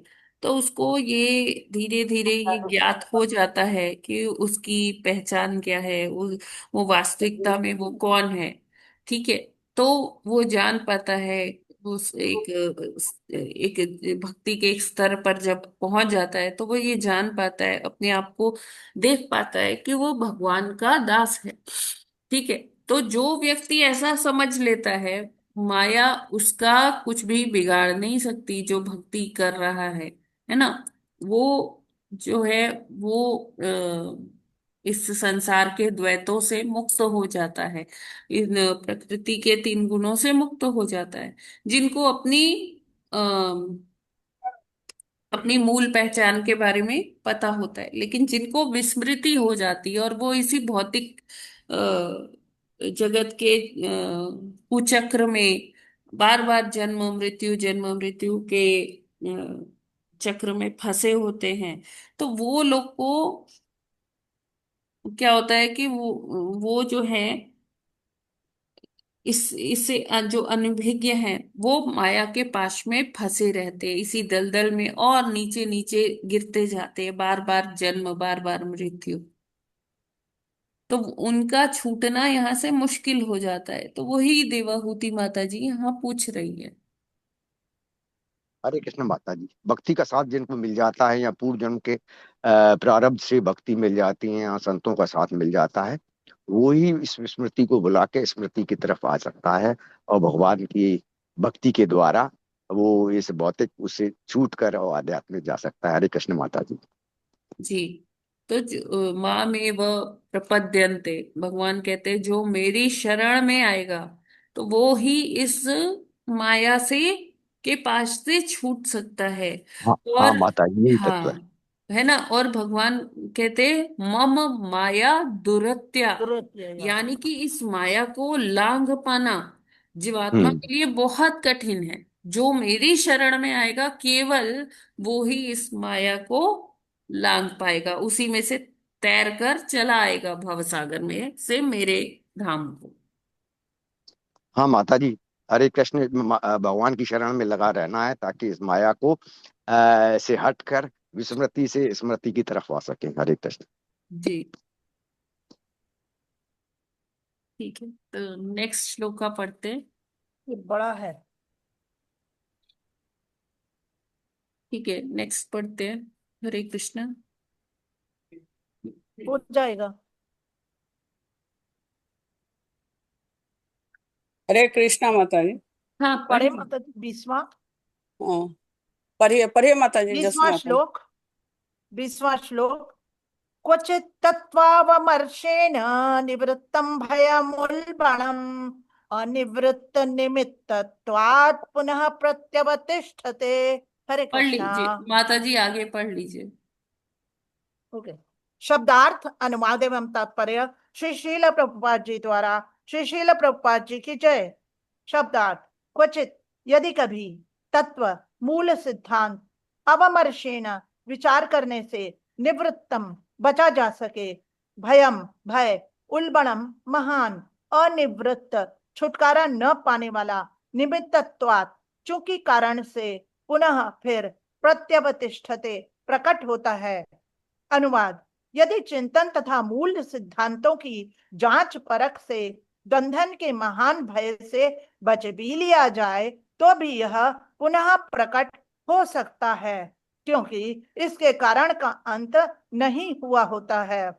तो उसको ये धीरे धीरे ये ज्ञात हो जाता है कि उसकी पहचान क्या है, वो वास्तविकता में वो कौन है। ठीक है। तो वो जान पाता है, उस एक भक्ति के एक स्तर पर जब पहुंच जाता है तो वो ये जान पाता है, अपने आप को देख पाता है कि वो भगवान का दास है। ठीक है। तो जो व्यक्ति ऐसा समझ लेता है, माया उसका कुछ भी बिगाड़ नहीं सकती, जो भक्ति कर रहा है ना। वो जो है वो इस संसार के द्वैतों से मुक्त हो जाता है, इन प्रकृति के तीन गुणों से मुक्त हो जाता है। जिनको अपनी मूल पहचान के बारे में पता होता है, लेकिन जिनको विस्मृति हो जाती है और वो इसी भौतिक जगत के कुचक्र में बार बार जन्म मृत्यु के चक्र में फंसे होते हैं, तो वो लोग को क्या होता है कि वो जो है इससे जो अनभिज्ञ हैं वो माया के पाश में फंसे रहते हैं, इसी दलदल में और नीचे नीचे गिरते जाते हैं, बार बार जन्म बार बार मृत्यु। तो उनका छूटना यहाँ से मुश्किल हो जाता है। तो वही देवाहूति माता जी यहाँ पूछ रही है। हरे कृष्ण माता जी, भक्ति का साथ जिनको मिल जाता है या पूर्व जन्म के प्रारब्ध से भक्ति मिल जाती है या संतों का साथ मिल जाता है, वो ही इस स्मृति को बुला के स्मृति की तरफ आ सकता है और भगवान की भक्ति के द्वारा वो इस भौतिक उससे छूट कर और आध्यात्मिक जा सकता है। हरे कृष्ण माता जी। जी। तो माँ में वह प्रपद्यन्ते, भगवान कहते हैं जो मेरी शरण में आएगा तो वो ही इस माया से के पास से छूट सकता है। हाँ हाँ और माता जी, यही तत्व है। हाँ, है ना। और भगवान कहते मम माया दुरत्या, दुरुपयोग। यानी कि इस माया को लांघ पाना जीवात्मा हम्म। के लिए बहुत कठिन है। जो मेरी शरण में आएगा केवल वो ही इस माया को लांघ पाएगा, उसी में से तैर कर चला आएगा भवसागर में से मेरे धाम को। हाँ माता जी, हरे कृष्ण भगवान की शरण में लगा रहना है ताकि इस माया को से हटकर विस्मृति से स्मृति की तरफ आ सके। हरे कृष्ण। जी ठीक है, तो नेक्स्ट श्लोक का पढ़ते हैं। ये बड़ा है। ठीक है, नेक्स्ट पढ़ते हैं। हरे कृष्ण। हो जाएगा। हरे कृष्णा माता जी। हाँ पढ़े पढ़िए। माता जी 20वां हाँ, पढ़िए पढ़िए माता जी 20वां 10वां पढ़। श्लोक। 20वां श्लोक। क्वचित् तत्त्वावमर्शेण निवृत्तं भयमुल्बणम् अनिवृत्त निमित्तत्वात् पुनः प्रत्यवतिष्ठते। हरे पढ़ कृष्णा। लीजिए माता जी, आगे पढ़ लीजिए। ओके। शब्दार्थ अनुवाद एवं तात्पर्य श्री शील प्रभुपाद जी द्वारा। श्री शील प्रभुपाद जी की जय। शब्दार्थ। क्वचित यदि कभी, तत्व मूल सिद्धांत, अवमर्शेण विचार करने से, निवृत्तम बचा जा सके, भयम भय, उल्बणम महान, अनिवृत्त छुटकारा न पाने वाला, निमित्तत्वात् चूंकि कारण से, पुनः फिर, प्रत्यवतिष्ठते प्रकट होता है। अनुवाद। यदि चिंतन तथा मूल सिद्धांतों की जांच परख से बंधन के महान भय से बच भी लिया जाए तो भी यह पुनः प्रकट हो सकता है, क्योंकि इसके कारण का अंत नहीं हुआ होता है।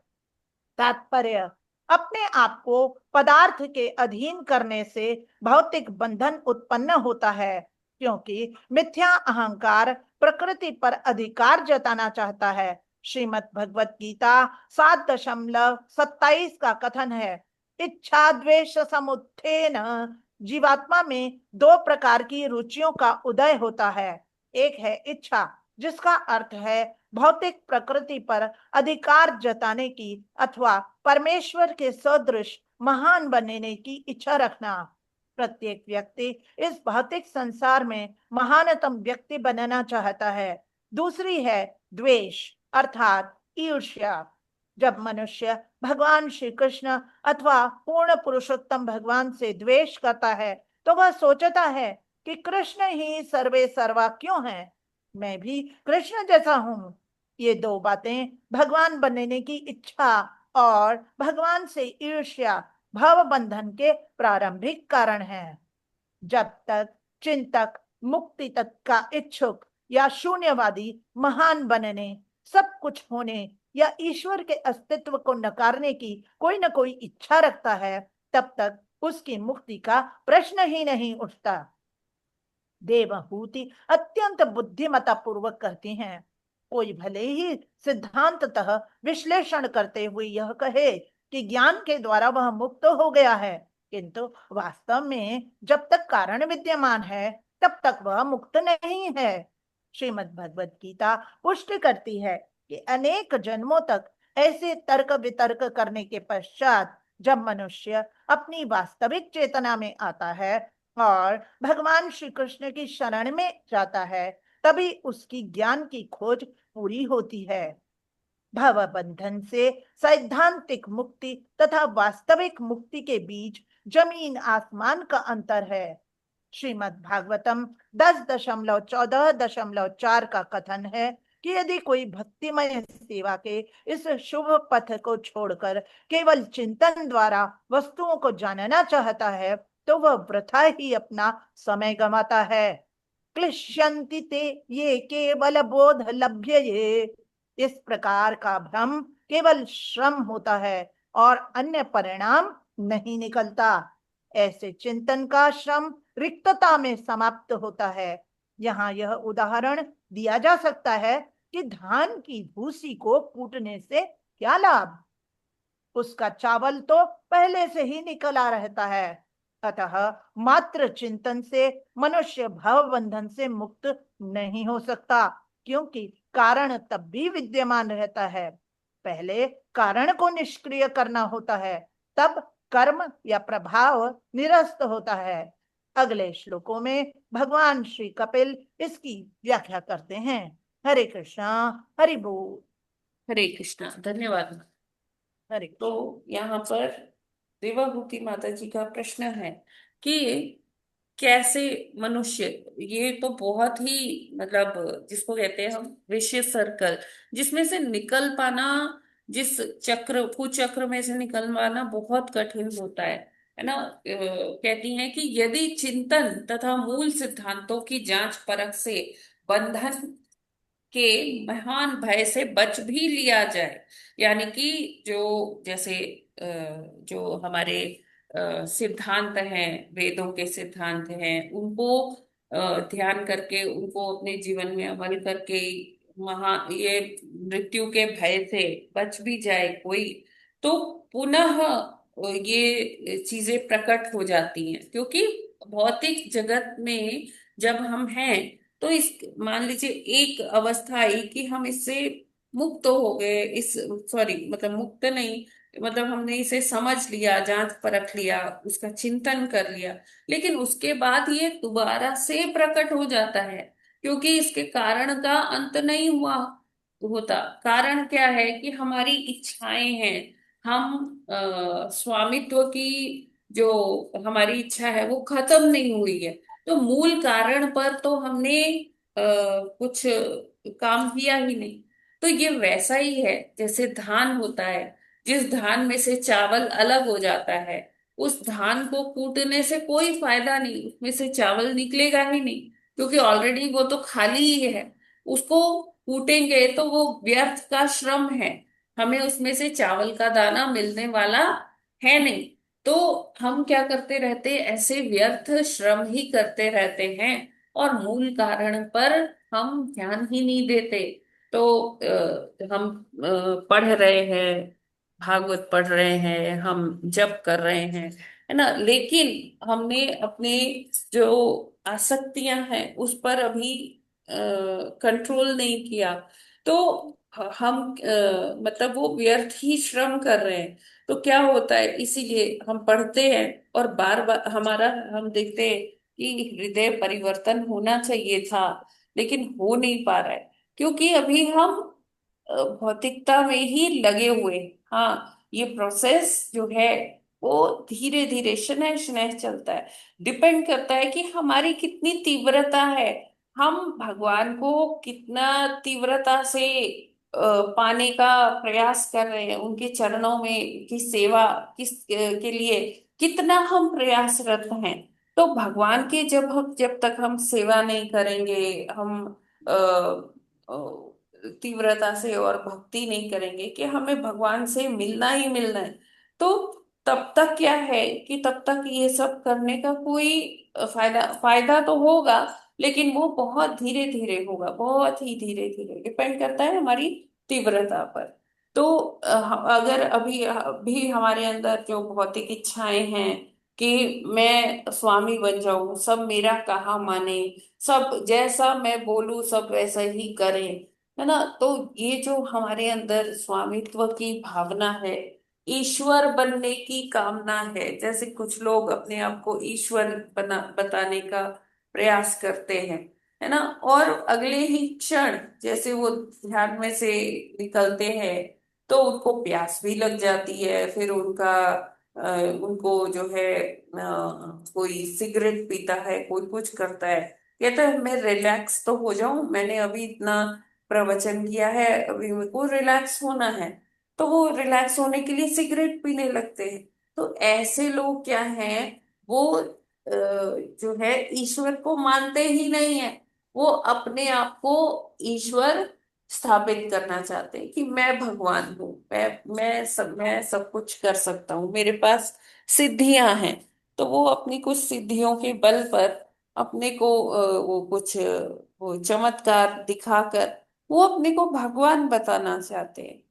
तात्पर्य। अपने आप को पदार्थ के अधीन करने से भौतिक बंधन उत्पन्न होता है, क्योंकि मिथ्या अहंकार प्रकृति पर अधिकार जताना चाहता है। श्रीमद् भगवत गीता 7:27 का कथन है, इच्छा द्वेष समुत्थेन जीवात्मा में दो प्रकार की रुचियों का उदय होता है। एक है इच्छा, जिसका अर्थ है भौतिक प्रकृति पर अधिकार जताने की अथवा परमेश्वर के सदृश महान बनने की इच्छा रखना। प्रत्येक व्यक्ति इस भौतिक संसार में महानतम व्यक्ति बनना चाहता है। दूसरी है द्वेष, अर्थात ईर्ष्या। जब मनुष्य भगवान श्री कृष्ण अथवा पूर्ण पुरुषोत्तम भगवान से द्वेष करता है तो वह सोचता है कि कृष्ण ही सर्वे सर्वा क्यों हैं, मैं भी कृष्ण जैसा हूं। ये दो बातें, भगवान बनने की इच्छा और भगवान से ईर्ष्या, भव बंधन के प्रारंभिक कारण हैं। जब तक चिंतक मुक्ति तत्व का इच्छुक या शून्यवादी महान बनने, सब कुछ होने या ईश्वर के अस्तित्व को नकारने की कोई न कोई इच्छा रखता है, तब तक उसकी मुक्ति का प्रश्न ही नहीं उठता। देवहूति अत्यंत बुद्धिमता पूर्वक कहती हैं, कोई भले ही सिद्धांततः विश्लेषण करते हुए यह कहे कि ज्ञान के द्वारा वह मुक्त हो गया है, किंतु वास्तव में जब तक कारण विद्यमान है तब तक वह मुक्त नहीं है। श्रीमद् भगवत गीता पुष्टि करती है कि अनेक जन्मों तक ऐसे तर्क वितर्क करने के पश्चात जब मनुष्य अपनी वास्तविक चेतना में आता है और भगवान श्री कृष्ण की शरण में जाता है, तभी उसकी ज्ञान की खोज पूरी होती है। भव बंधन से सैद्धांतिक मुक्ति तथा वास्तविक मुक्ति के बीच जमीन आसमान का अंतर है। श्रीमद् भागवतम 10.14.4 का कथन है कि यदि कोई भक्तिमय सेवा के इस शुभ पथ को छोड़कर केवल चिंतन द्वारा वस्तुओं को जानना चाहता है तो वह वृथा ही अपना समय गंवाता है। क्लिश्यन्ति ते ये केवल बोध लभ्य ये, इस प्रकार का भ्रम केवल श्रम होता है और अन्य परिणाम नहीं निकलता। ऐसे चिंतन का श्रम रिक्तता में समाप्त होता है। यहाँ यह उदाहरण दिया जा सकता है कि धान की भूसी को कूटने से क्या लाभ, उसका चावल तो पहले से ही निकला रहता है। अतः मात्र चिंतन से मनुष्य भव बंधन से मुक्त नहीं हो सकता, क्योंकि कारण तब भी विद्यमान रहता है। पहले कारण को निष्क्रिय करना होता है, तब कर्म या प्रभाव निरस्त होता है। अगले श्लोकों में भगवान श्री कपिल इसकी व्याख्या करते हैं। हरे कृष्णा, हरि बोल। हरे कृष्णा, धन्यवाद। हरे तो यहाँ पर देवाहूति माता जी का प्रश्न है कि कैसे मनुष्य, ये तो बहुत ही मतलब जिसको कहते हैं हम विशेष सर्कल, जिसमें से निकल पाना, जिस चक्र कुचक्र में से निकल पाना बहुत कठिन होता है ना। कहती हैं कि यदि चिंतन तथा मूल सिद्धांतों की जांच परख से बंधन के महान भय से बच भी लिया जाए, यानी कि जो जैसे जो हमारे सिद्धांत हैं, वेदों के सिद्धांत हैं, उनको ध्यान करके उनको अपने जीवन में अमल करके ये मृत्यु के भय से बच भी जाए कोई, तो पुनः ये चीजें प्रकट हो जाती हैं। क्योंकि भौतिक जगत में जब हम हैं तो इस मान लीजिए एक अवस्था आई कि हम इससे मुक्त हो गए, इस सॉरी मतलब मुक्त नहीं, मतलब हमने इसे समझ लिया, जांच परख लिया, उसका चिंतन कर लिया, लेकिन उसके बाद ये दोबारा से प्रकट हो जाता है, क्योंकि इसके कारण का अंत नहीं हुआ होता। कारण क्या है कि हमारी इच्छाएं हैं, हम स्वामित्व की जो हमारी इच्छा है वो खत्म नहीं हुई है। तो मूल कारण पर तो हमने कुछ काम किया ही नहीं। तो ये वैसा ही है जैसे धान होता है, जिस धान में से चावल अलग हो जाता है, उस धान को कूटने से कोई फायदा नहीं, उसमें से चावल निकलेगा ही नहीं, क्योंकि ऑलरेडी वो तो खाली ही है। उसको कूटेंगे तो वो व्यर्थ का श्रम है, हमें उसमें से चावल का दाना मिलने वाला है नहीं। तो हम क्या करते रहते, ऐसे व्यर्थ श्रम ही करते रहते हैं और मूल कारण पर हम ध्यान ही नहीं देते। तो हम पढ़ रहे हैं, भागवत पढ़ रहे हैं, हम जप कर रहे हैं, है ना, लेकिन हमने अपने जो आसक्तियां हैं उस पर अभी कंट्रोल नहीं किया, तो हम मतलब वो व्यर्थ ही श्रम कर रहे हैं। तो क्या होता है, इसीलिए हम पढ़ते हैं और बार बार हमारा हम देखते हैं कि हृदय परिवर्तन होना चाहिए था, लेकिन हो नहीं पा रहा है, क्योंकि अभी हम भौतिकता में ही लगे हुए। हाँ, ये प्रोसेस जो है वो धीरे धीरे शनैः शनैः चलता है। डिपेंड करता है कि हमारी कितनी तीव्रता है, हम भगवान को कितना तीव्रता से पाने का प्रयास कर रहे हैं, उनके चरणों में की सेवा के लिए कितना हम प्रयासरत हैं। तो भगवान के जब तक हम सेवा नहीं करेंगे, हम अ, तीव्रता से और भक्ति नहीं करेंगे कि हमें भगवान से मिलना ही मिलना है, तो तब तक क्या है कि तब तक ये सब करने का कोई फायदा फायदा तो होगा, लेकिन वो बहुत धीरे धीरे होगा, बहुत ही धीरे धीरे, डिपेंड करता है हमारी तीव्रता पर। तो अगर अभी भी हमारे अंदर जो भौतिक इच्छाएं हैं कि मैं स्वामी बन जाऊं, सब मेरा कहा माने, सब जैसा मैं बोलूं सब वैसा ही करें, है ना, तो ये जो हमारे अंदर स्वामित्व की भावना है, ईश्वर बनने की कामना है, जैसे कुछ लोग अपने आप को ईश्वर बना बताने का प्रयास करते हैं, है ना, और अगले ही क्षण जैसे वो ध्यान में से निकलते हैं तो उनको प्यास भी लग जाती है, फिर उनको जो है कोई सिगरेट पीता है, कोई कुछ करता है, कहता है मैं रिलैक्स तो हो जाऊं, मैंने अभी इतना प्रवचन किया है, अभी मेरे को रिलैक्स होना है, तो वो रिलैक्स होने के लिए सिगरेट पीने लगते हैं। तो ऐसे लोग क्या हैं, वो जो है ईश्वर को मानते ही नहीं है, वो अपने आप को ईश्वर स्थापित करना चाहते हैं कि मैं भगवान हूँ, मैं सब कुछ कर सकता हूँ, मेरे पास सिद्धियां हैं। तो वो अपनी कुछ सिद्धियों के बल पर अपने को वो कुछ वो चमत्कार दिखाकर वो अपने को भगवान बताना चाहते हैं।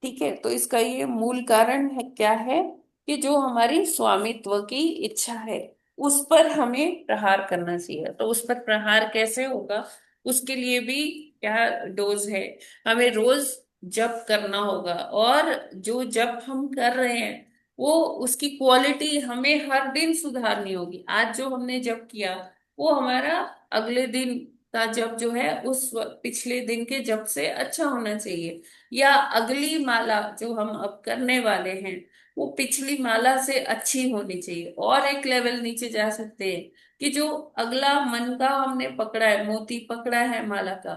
ठीक है, तो इसका ये मूल कारण है क्या है, कि जो हमारी स्वामित्व की इच्छा है उस पर हमें प्रहार करना चाहिए। तो उस पर प्रहार कैसे होगा, उसके लिए भी क्या डोज है, हमें रोज जप करना होगा, और जो जप हम कर रहे हैं वो उसकी क्वालिटी हमें हर दिन सुधारनी होगी। आज जो हमने जप किया वो हमारा अगले दिन का जप जो है उस पिछले दिन के जप से अच्छा होना चाहिए, या अगली माला जो हम अब करने वाले हैं वो पिछली माला से अच्छी होनी चाहिए। और एक लेवल नीचे जा सकते हैं कि जो अगला मन का हमने पकड़ा है, मोती पकड़ा है माला का,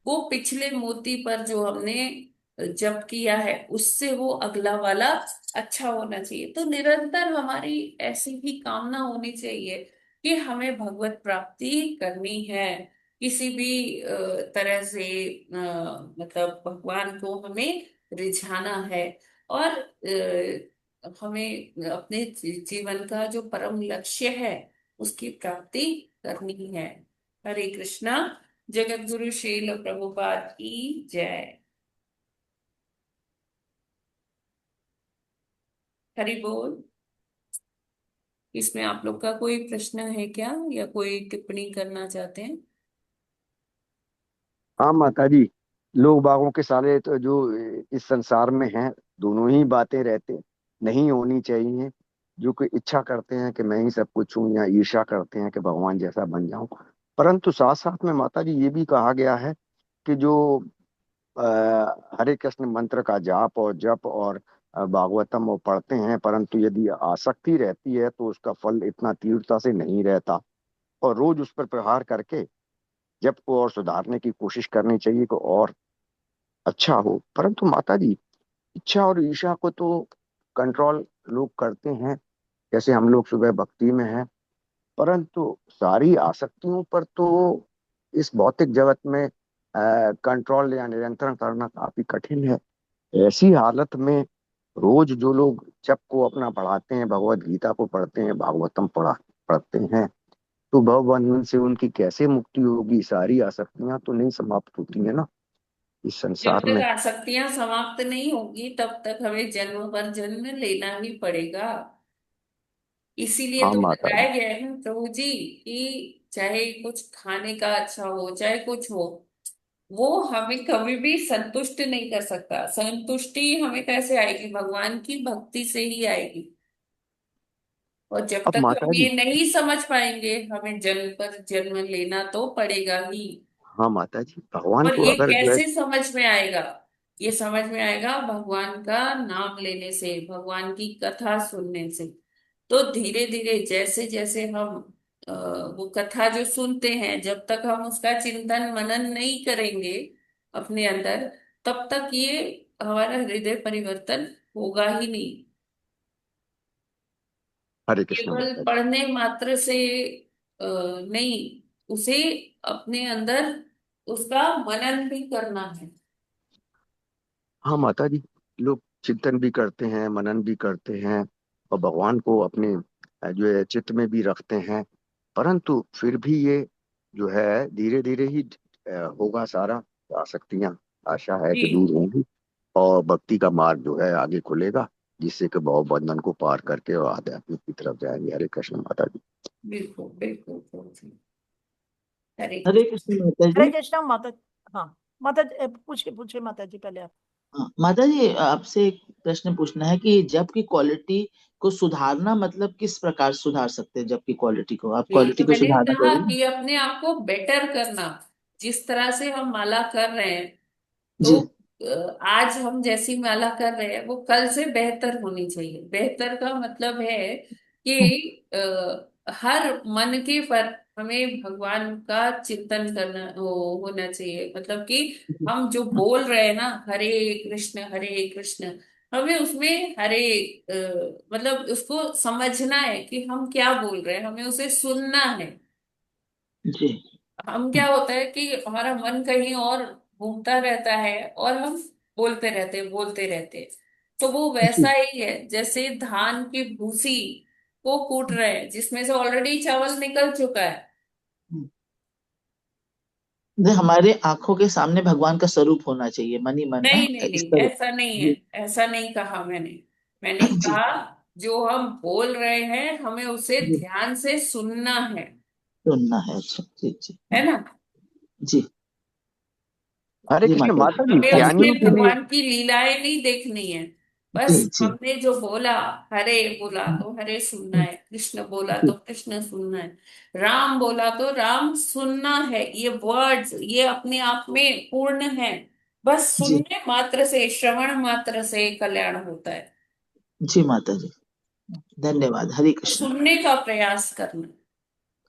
वो पिछले मोती पर जो हमने जप किया है उससे वो अगला वाला अच्छा होना चाहिए। तो निरंतर हमारी ऐसी ही कामना होनी चाहिए कि हमें भगवत प्राप्ति करनी है, किसी भी तरह से मतलब भगवान को हमें रिझाना है, और हमें अपने जीवन का जो परम लक्ष्य है उसकी प्राप्ति करनी है। हरे कृष्णा। जगत गुरु श्रील प्रभुपाद की जय। हरि बोल। इसमें आप लोग का कोई प्रश्न है क्या, या कोई टिप्पणी करना चाहते हैं? हाँ माता जी, लोग बागों के सारे तो जो इस संसार में हैं, दोनों ही बातें रहते नहीं होनी चाहिए। जो कि इच्छा करते हैं कि मैं ही सब कुछ हूँ, या ईर्ष्या करते हैं कि भगवान जैसा बन जाऊं। परंतु साथ साथ में माता जी ये भी कहा गया है कि जो हरे कृष्ण मंत्र का जाप और जप और भागवतम वो पढ़ते हैं, परंतु यदि आसक्ति रहती है तो उसका फल इतना तीव्रता से नहीं रहता। और रोज उस पर प्रहार करके जप को और सुधारने की कोशिश करनी चाहिए कि और अच्छा हो। परंतु माता जी, इच्छा और ईर्ष्या को तो कंट्रोल लोग करते हैं, जैसे हम लोग सुबह भक्ति में हैं। परंतु सारी आसक्तियों पर तो इस भौतिक जगत में कंट्रोल या नियंत्रण करना काफी कठिन है। ऐसी हालत में रोज जो लोग जप को अपना पढ़ाते हैं, भगवत गीता को पढ़ते हैं, भागवतम पढ़ते हैं, तो भवबंधन से उनकी कैसे मुक्ति होगी? सारी आसक्तियां तो नहीं समाप्त होती है ना इस जब संसार तक में। आसक्तियां समाप्त नहीं होगी तब तक हमें जन्म पर जन्म लेना ही पड़ेगा। इसीलिए हाँ तो माता बताया जी। गया है ना प्रभु जी कि चाहे कुछ खाने का अच्छा हो चाहे कुछ हो, वो हमें कभी भी संतुष्ट नहीं कर सकता। संतुष्टि हमें कैसे आएगी? भगवान की भक्ति से ही आएगी। और जब अब तक माता हम जी, ये नहीं समझ पाएंगे हमें जन्म पर जन्म लेना तो पड़ेगा ही। हाँ माता जी, भगवान और को ये अगर जो है, कैसे समझ में आएगा? ये समझ में आएगा भगवान का नाम लेने से, भगवान की कथा सुनने से। तो धीरे धीरे जैसे जैसे हम वो कथा जो सुनते हैं, जब तक हम उसका चिंतन मनन नहीं करेंगे अपने अंदर, तब तक ये हमारा हृदय परिवर्तन होगा ही नहीं। हरे कृष्ण केवल माता जी। पढ़ने मात्र से नहीं, उसे अपने अंदर उसका मनन भी करना है। हाँ माता जी, लोग चिंतन भी करते हैं, मनन भी करते हैं, और भगवान को अपने जो है चित्त में भी रखते हैं। परंतु फिर भी ये जो है धीरे धीरे ही होगा सारा। आसक्तियां आशा है कि जी दूर होंगी और भक्ति का मार्ग जो है आगे खुलेगा, जिससे कि भव बंधन को पार करके और आध्यात्मिक की तरफ जाएंगे। हरे कृष्ण माता जी। बिल्कुल बिल्कुल बिल्कुल। हरे हरे कृष्ण। कृष्ण माता हरे जी। कृष्णा माता। हाँ माता जी, पूछिए पूछिए माता जी पहले आप। हाँ, माता जी आपसे एक प्रश्न पूछना है कि जब की क्वालिटी को सुधारना, मतलब किस प्रकार सुधार सकते हैं जब की क्वालिटी को? आप यही क्वालिटी तो को मैंने सुधारना कहा चाहिए। कि अपने आप को बेटर करना। जिस तरह से हम माला कर रहे हैं, तो जी आज हम जैसी माला कर रहे हैं वो कल से बेहतर होनी चाहिए। बेहतर का मतलब है कि हर मन के पर हमें भगवान का चिंतन करना होना चाहिए। मतलब कि हम जो बोल रहे हैं ना, हरे कृष्ण, हमें उसमें मतलब उसको समझना है कि हम क्या बोल रहे हैं, हमें उसे सुनना है। जी हम क्या होता है कि हमारा मन कहीं और घूमता रहता है और हम बोलते रहते हैं। तो वो वैसा जी। ही है जैसे धान की भूसी को कूट रहे हैं जिसमें से ऑलरेडी चावल निकल चुका है। हमारे आंखों के सामने भगवान का स्वरूप होना चाहिए, मन ही मन है नहीं नहीं इस नहीं, तरह। ऐसा नहीं है। जी ऐसा नहीं कहा मैंने। मैंने जी कहा जो हम बोल रहे हैं हमें उसे जी। ध्यान से सुनना सुनना है, अच्छा जी जी। है ना। जी हरे जी कृष्ण माता माता जी। जी, हमें ज्ञानियों उसमें के लिए। भगवान की लीलाएं नहीं देखनी है। जी बस जी हमने जो बोला, हरे बोला तो हरे सुनना है, कृष्ण बोला तो जी कृष्ण सुनना है, राम बोला तो राम सुनना है। ये वर्ड्स ये अपने आप में पूर्ण है। बस जी सुनने मात्र से, श्रवण मात्र से कल्याण होता है। जी माता जी। धन्यवाद। हरे कृष्णा। सुनने का प्रयास करना।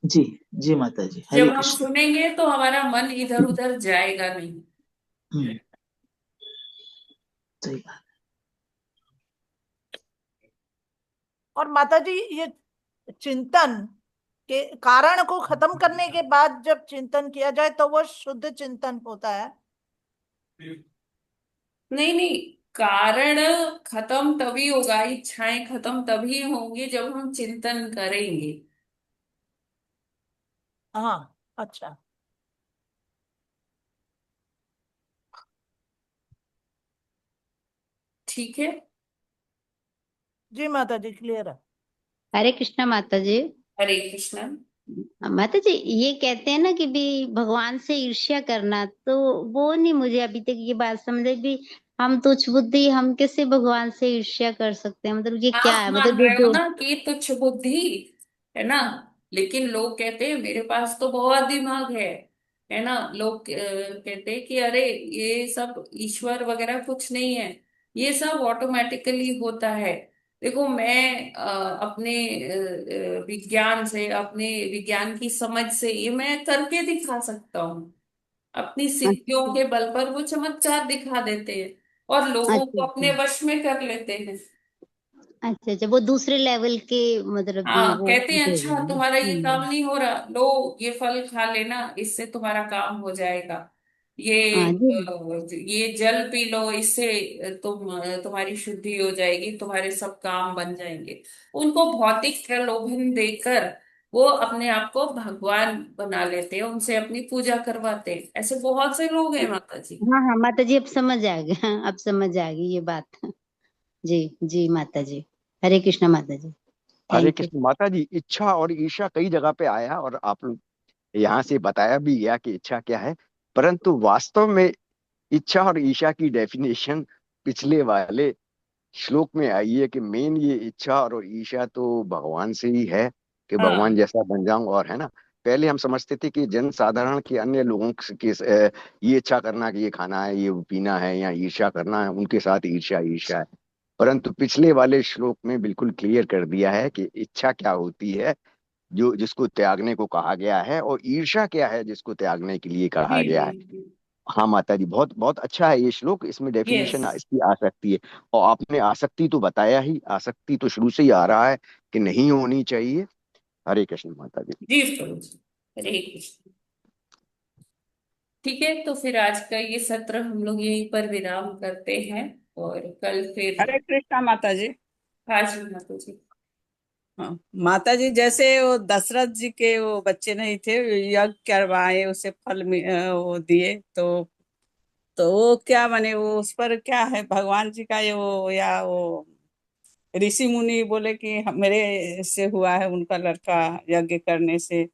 जी जी माता जी। जब हरे हम कृष्णा। सुनेंगे तो हमारा मन इधर उधर जाएगा नहीं। सही बात। और माता जी ये चिंतन के कारण को खत्म करने के बाद जब चिंतन किया जाए तो वो शुद्ध चिंतन होता है। नहीं नहीं, कारण खत्म तभी होगा, इच्छाएं खत्म तभी होंगी जब हम चिंतन करेंगे। हाँ अच्छा। ठीक है। जी माता जी क्लियर है। हरे कृष्णा माता जी। हरे कृष्ण। माता जी ये कहते हैं ना कि भी भगवान से ईर्ष्या करना, तो वो नहीं मुझे अभी तक ये बात समझ आई भी हम तुच्छ बुद्धि, हम कैसे भगवान से ईर्ष्या कर सकते हैं? मतलब ये क्या आप है? मतलब मान जो रहे हो जो ना कि तुच्छ बुद्धि है ना, लेकिन लोग कहते हैं मेरे पास तो बहुत दिमाग है ना। लोग कहते हैं कि अरे ये सब ईश्वर वगैरह कुछ नहीं है, ये सब ऑटोमेटिकली होता है। देखो मैं अपने विज्ञान से, अपने विज्ञान की समझ से ये मैं करके दिखा सकता हूँ। अपनी सिद्धियों अच्छा के बल पर वो चमत्कार दिखा देते हैं और लोगों अच्छा को अपने अच्छा वश में कर लेते हैं। अच्छा अच्छा, वो दूसरे लेवल के मतलब भी हाँ, वो कहते हैं हो अच्छा गए। तुम्हारा ये काम नहीं हो रहा, लो ये फल खा लेना, इससे तुम्हारा काम हो जाएगा। हाँ जी। ये जल पी लो, इससे तुम्हारी शुद्धि हो जाएगी, तुम्हारे सब काम बन जाएंगे। उनको भौतिक प्रलोभन देकर वो अपने आप को भगवान बना लेते हैं, उनसे अपनी पूजा करवाते हैं। ऐसे बहुत से लोग हैं माता जी। हाँ हाँ माता जी अब समझ आ गया, अब समझ आ गई ये बात। जी जी माता जी। हरे कृष्णा माता जी। हरे थैंक यू। कृष्ण माता जी, इच्छा और ईर्ष्या कई जगह पे आया और आप लोग यहाँ से बताया भी गया कि इच्छा क्या है। परंतु वास्तव में इच्छा और ईर्ष्या की डेफिनेशन पिछले वाले श्लोक में आई है कि मेन ये इच्छा और ईर्ष्या तो भगवान से ही है, कि भगवान हाँ जैसा बन जाऊं। और है ना, पहले हम समझते थे कि जन साधारण के अन्य लोगों के ये इच्छा करना कि ये खाना है, ये पीना है, या ईर्ष्या करना है, उनके साथ ईर्ष्या ईर्ष्या है। परंतु पिछले वाले श्लोक में बिल्कुल क्लियर कर दिया है कि इच्छा क्या होती है, जो जिसको त्यागने को कहा गया है, और ईर्ष्या क्या है जिसको त्यागने के लिए कहा जी गया जी है। जी। हाँ माता जी, बहुत बहुत अच्छा है ये श्लोक। इसमें यस। डेफिनेशन इसकी आ सकती है। और आपने आसक्ति तो बताया ही, आसक्ति तो शुरू से ही आ रहा है कि नहीं होनी चाहिए। हरे कृष्ण माता जी। जी प्रभु जी। हरे कृष्ण। ठीक है, तो फिर आज का ये सत्र हम लोग यहीं पर विराम करते हैं और कल फिर। हरे कृष्णा माता जी। हाँ जी माता जी। हाँ, माता जी जैसे वो दशरथ जी के वो बच्चे नहीं थे, यज्ञ करवाए, उसे फल वो दिए, तो वो क्या माने, वो उस पर क्या है भगवान जी का ये वो, या वो ऋषि मुनि बोले कि मेरे से हुआ है उनका लड़का यज्ञ करने से।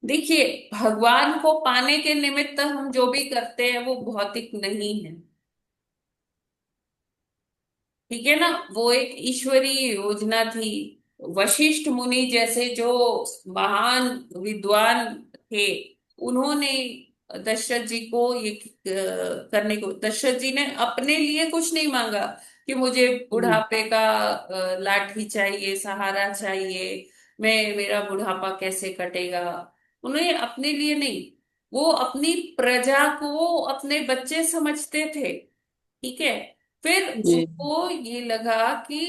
देखिए, भगवान को पाने के निमित्त हम जो भी करते हैं वो भौतिक नहीं है। ठीक है ना, वो एक ईश्वरीय योजना थी। वशिष्ठ मुनि जैसे जो महान विद्वान थे, उन्होंने दशरथ जी को ये करने को, दशरथ जी ने अपने लिए कुछ नहीं मांगा कि मुझे बुढ़ापे का लाठी चाहिए, सहारा चाहिए, मैं, मेरा बुढ़ापा कैसे कटेगा। उन्हें अपने लिए नहीं, वो अपनी प्रजा को अपने बच्चे समझते थे। ठीक है। फिर जी उनको ये लगा कि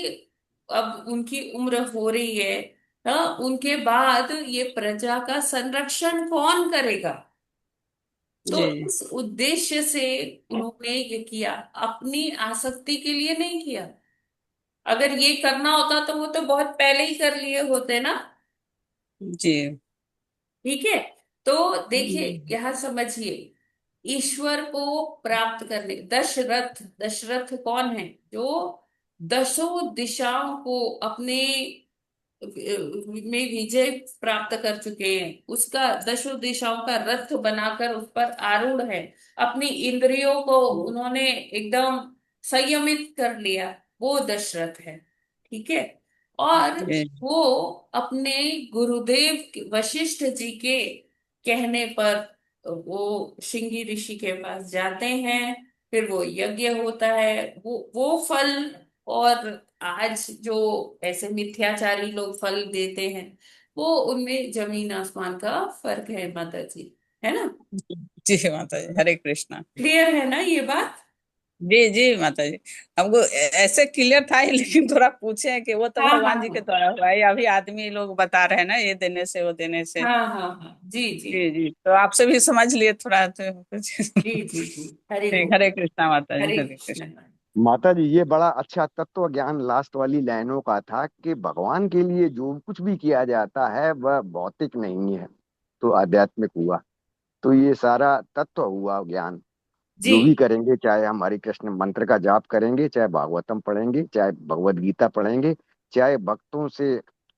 अब उनकी उम्र हो रही है, हाँ, उनके बाद ये प्रजा का संरक्षण कौन करेगा। तो जी इस उद्देश्य से उन्होंने ये किया, अपनी आसक्ति के लिए नहीं किया। अगर ये करना होता तो वो तो बहुत पहले ही कर लिए होते ना। जी। ठीक है। तो देखिए, यह समझिए, ईश्वर को प्राप्त करने, दशरथ, दशरथ कौन है, जो दसों दिशाओं को अपने में विजय प्राप्त कर चुके हैं, उसका दसों दिशाओं का रथ बनाकर उस पर आरूढ़ है, अपनी इंद्रियों को उन्होंने एकदम संयमित कर लिया, वो दशरथ है। ठीक है। और जी वो अपने गुरुदेव वशिष्ठ जी के कहने पर वो श्रृंगी ऋषि के पास जाते हैं, फिर वो यज्ञ होता है, वो फल। और आज जो ऐसे मिथ्याचारी लोग फल देते हैं, वो उनमें जमीन आसमान का फर्क है, माता जी, है ना। जी माता जी, हरे कृष्णा। क्लियर है ना ये बात। जी जी माता जी, हमको ऐसे क्लियर था ही, लेकिन थोड़ा पूछे हैं कि वो तो हाँ हाँ भगवान जी के हाँ द्वारा हुआ है, अभी आदमी लोग बता रहे हैं ना, ये देने से वो देने से। हाँ हाँ हाँ, जी जी जी जी, तो आपसे भी समझ लिए थोड़ा तो कुछ। जी जी जी। हरे ठीक, हरे गोविंद। कृष्णा माता जी, हरे हरे कृष्ण। कृष्ण। माता जी, ये बड़ा अच्छा तत्व ज्ञान लास्ट वाली लाइनों का था कि भगवान के लिए जो कुछ भी किया जाता है वह भौतिक नहीं है, तो आध्यात्मिक हुआ। तो ये सारा तत्व हुआ ज्ञान। जी जो भी करेंगे, चाहे हम हरे कृष्ण मंत्र का जाप करेंगे, चाहे भागवतम पढ़ेंगे, चाहे भगवत गीता पढ़ेंगे, चाहे भक्तों से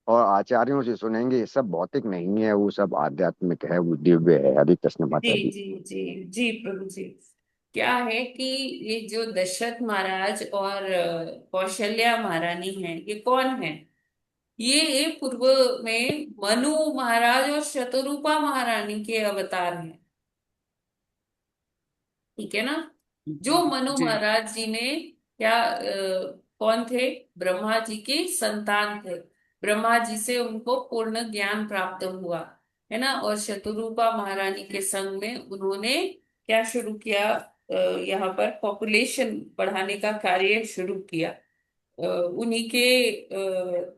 और आचार्यों से सुनेंगे, ये सब भौतिक नहीं है, वो सब आध्यात्मिक है, वो दिव्य है। हरे कृष्ण जी माता जी। जी जी जी प्रभु जी। क्या है कि ये जो दशरथ महाराज और कौशल्या महारानी हैं, ये कौन है। ये पूर्व में मनु महाराज और शतरूपा महारानी के अवतार हैं। ठीक है ना। जो मनु जी महाराज जी ने क्या कौन थे, ब्रह्मा जी के संतान थे। ब्रह्मा जी से उनको पूर्ण ज्ञान प्राप्त हुआ, है ना। और शतरूपा महारानी के संग में उन्होंने क्या शुरू किया, यहाँ पर पॉपुलेशन बढ़ाने का कार्य शुरू किया। उन्हीं के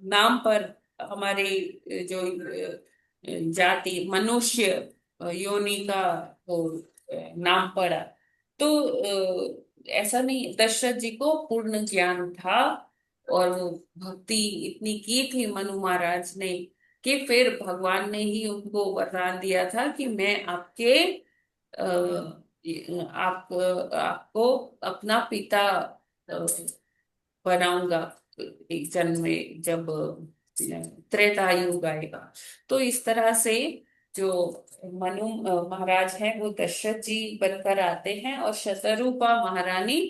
नाम पर हमारे जो जाति मनुष्य योनि का वो नाम पड़ा। तो ऐसा नहीं, दशरथ जी को पूर्ण ज्ञान था, और वो भक्ति इतनी की थी मनु महाराज ने, कि फिर भगवान ने ही उनको वरदान दिया था कि मैं आपके आप आपको अपना पिता बनाऊंगा एक जन्म में, जब त्रेता युग आएगा। तो इस तरह से जो मनु महाराज हैं वो दशरथ जी बनकर आते हैं, और शतरूपा महारानी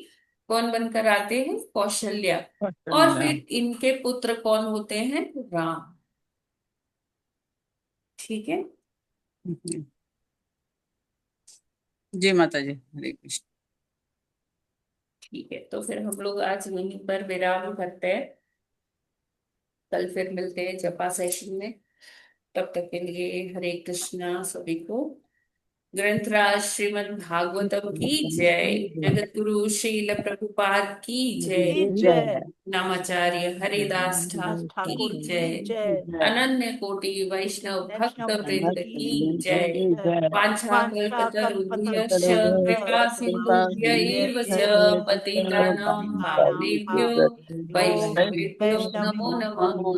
कौन बनकर आते हैं, कौशल्या। और कौशल्या। फिर इनके पुत्र कौन होते हैं, राम। ठीक है। जी माता जी, हरे कृष्ण। ठीक है, तो फिर हम लोग आज यहीं पर विराम करते हैं। कल फिर मिलते हैं जपा सेशन में। तब तक के लिए हरे कृष्णा सभी को। ग्रंथराज श्रीमद् भागवतम की जय। जगत गुरु श्रील प्रभुपाद की जय। की जय। नामाचार्य हरिदास दास ठाकुर ठाकुर की की जय। जय। अनन्य कोटि वैष्णव भक्त वैष्णव वृंद भक्त की की जय। जय। वाञ्छा कल्पतरुभ्यश्च कृपा सिन्धुभ्य एव च पतितानां पावनेभ्यो वैष्णवेभ्यो नमो नमः।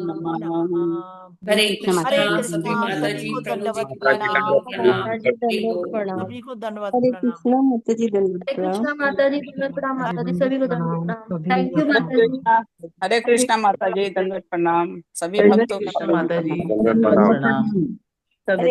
हरे हरे कृष्णा। सभी कृष्णा। माता सभी जी को प्रभु जी दंडवत को प्रणाम। दंडवत प्रणाम। माता जी हरि दंडवत बोल। प्रणाम। सभी को दंडवत हरे प्रणाम। कृष्णा माता जी दंडवत हरे प्रणाम। कृष्णा माता जी दंडवत प्रणाम। माता जी सभी को दंडवत प्रणाम। थैंक यू हरे माता जी। कृष्णा। हरे कृष्णा माता जी दंडवत प्रणाम। सभी हरे भक्तों को कृष्ण दंडवत माता जी, प्रणाम। दंडवत दंडवत प्रणाम। प्रणाम।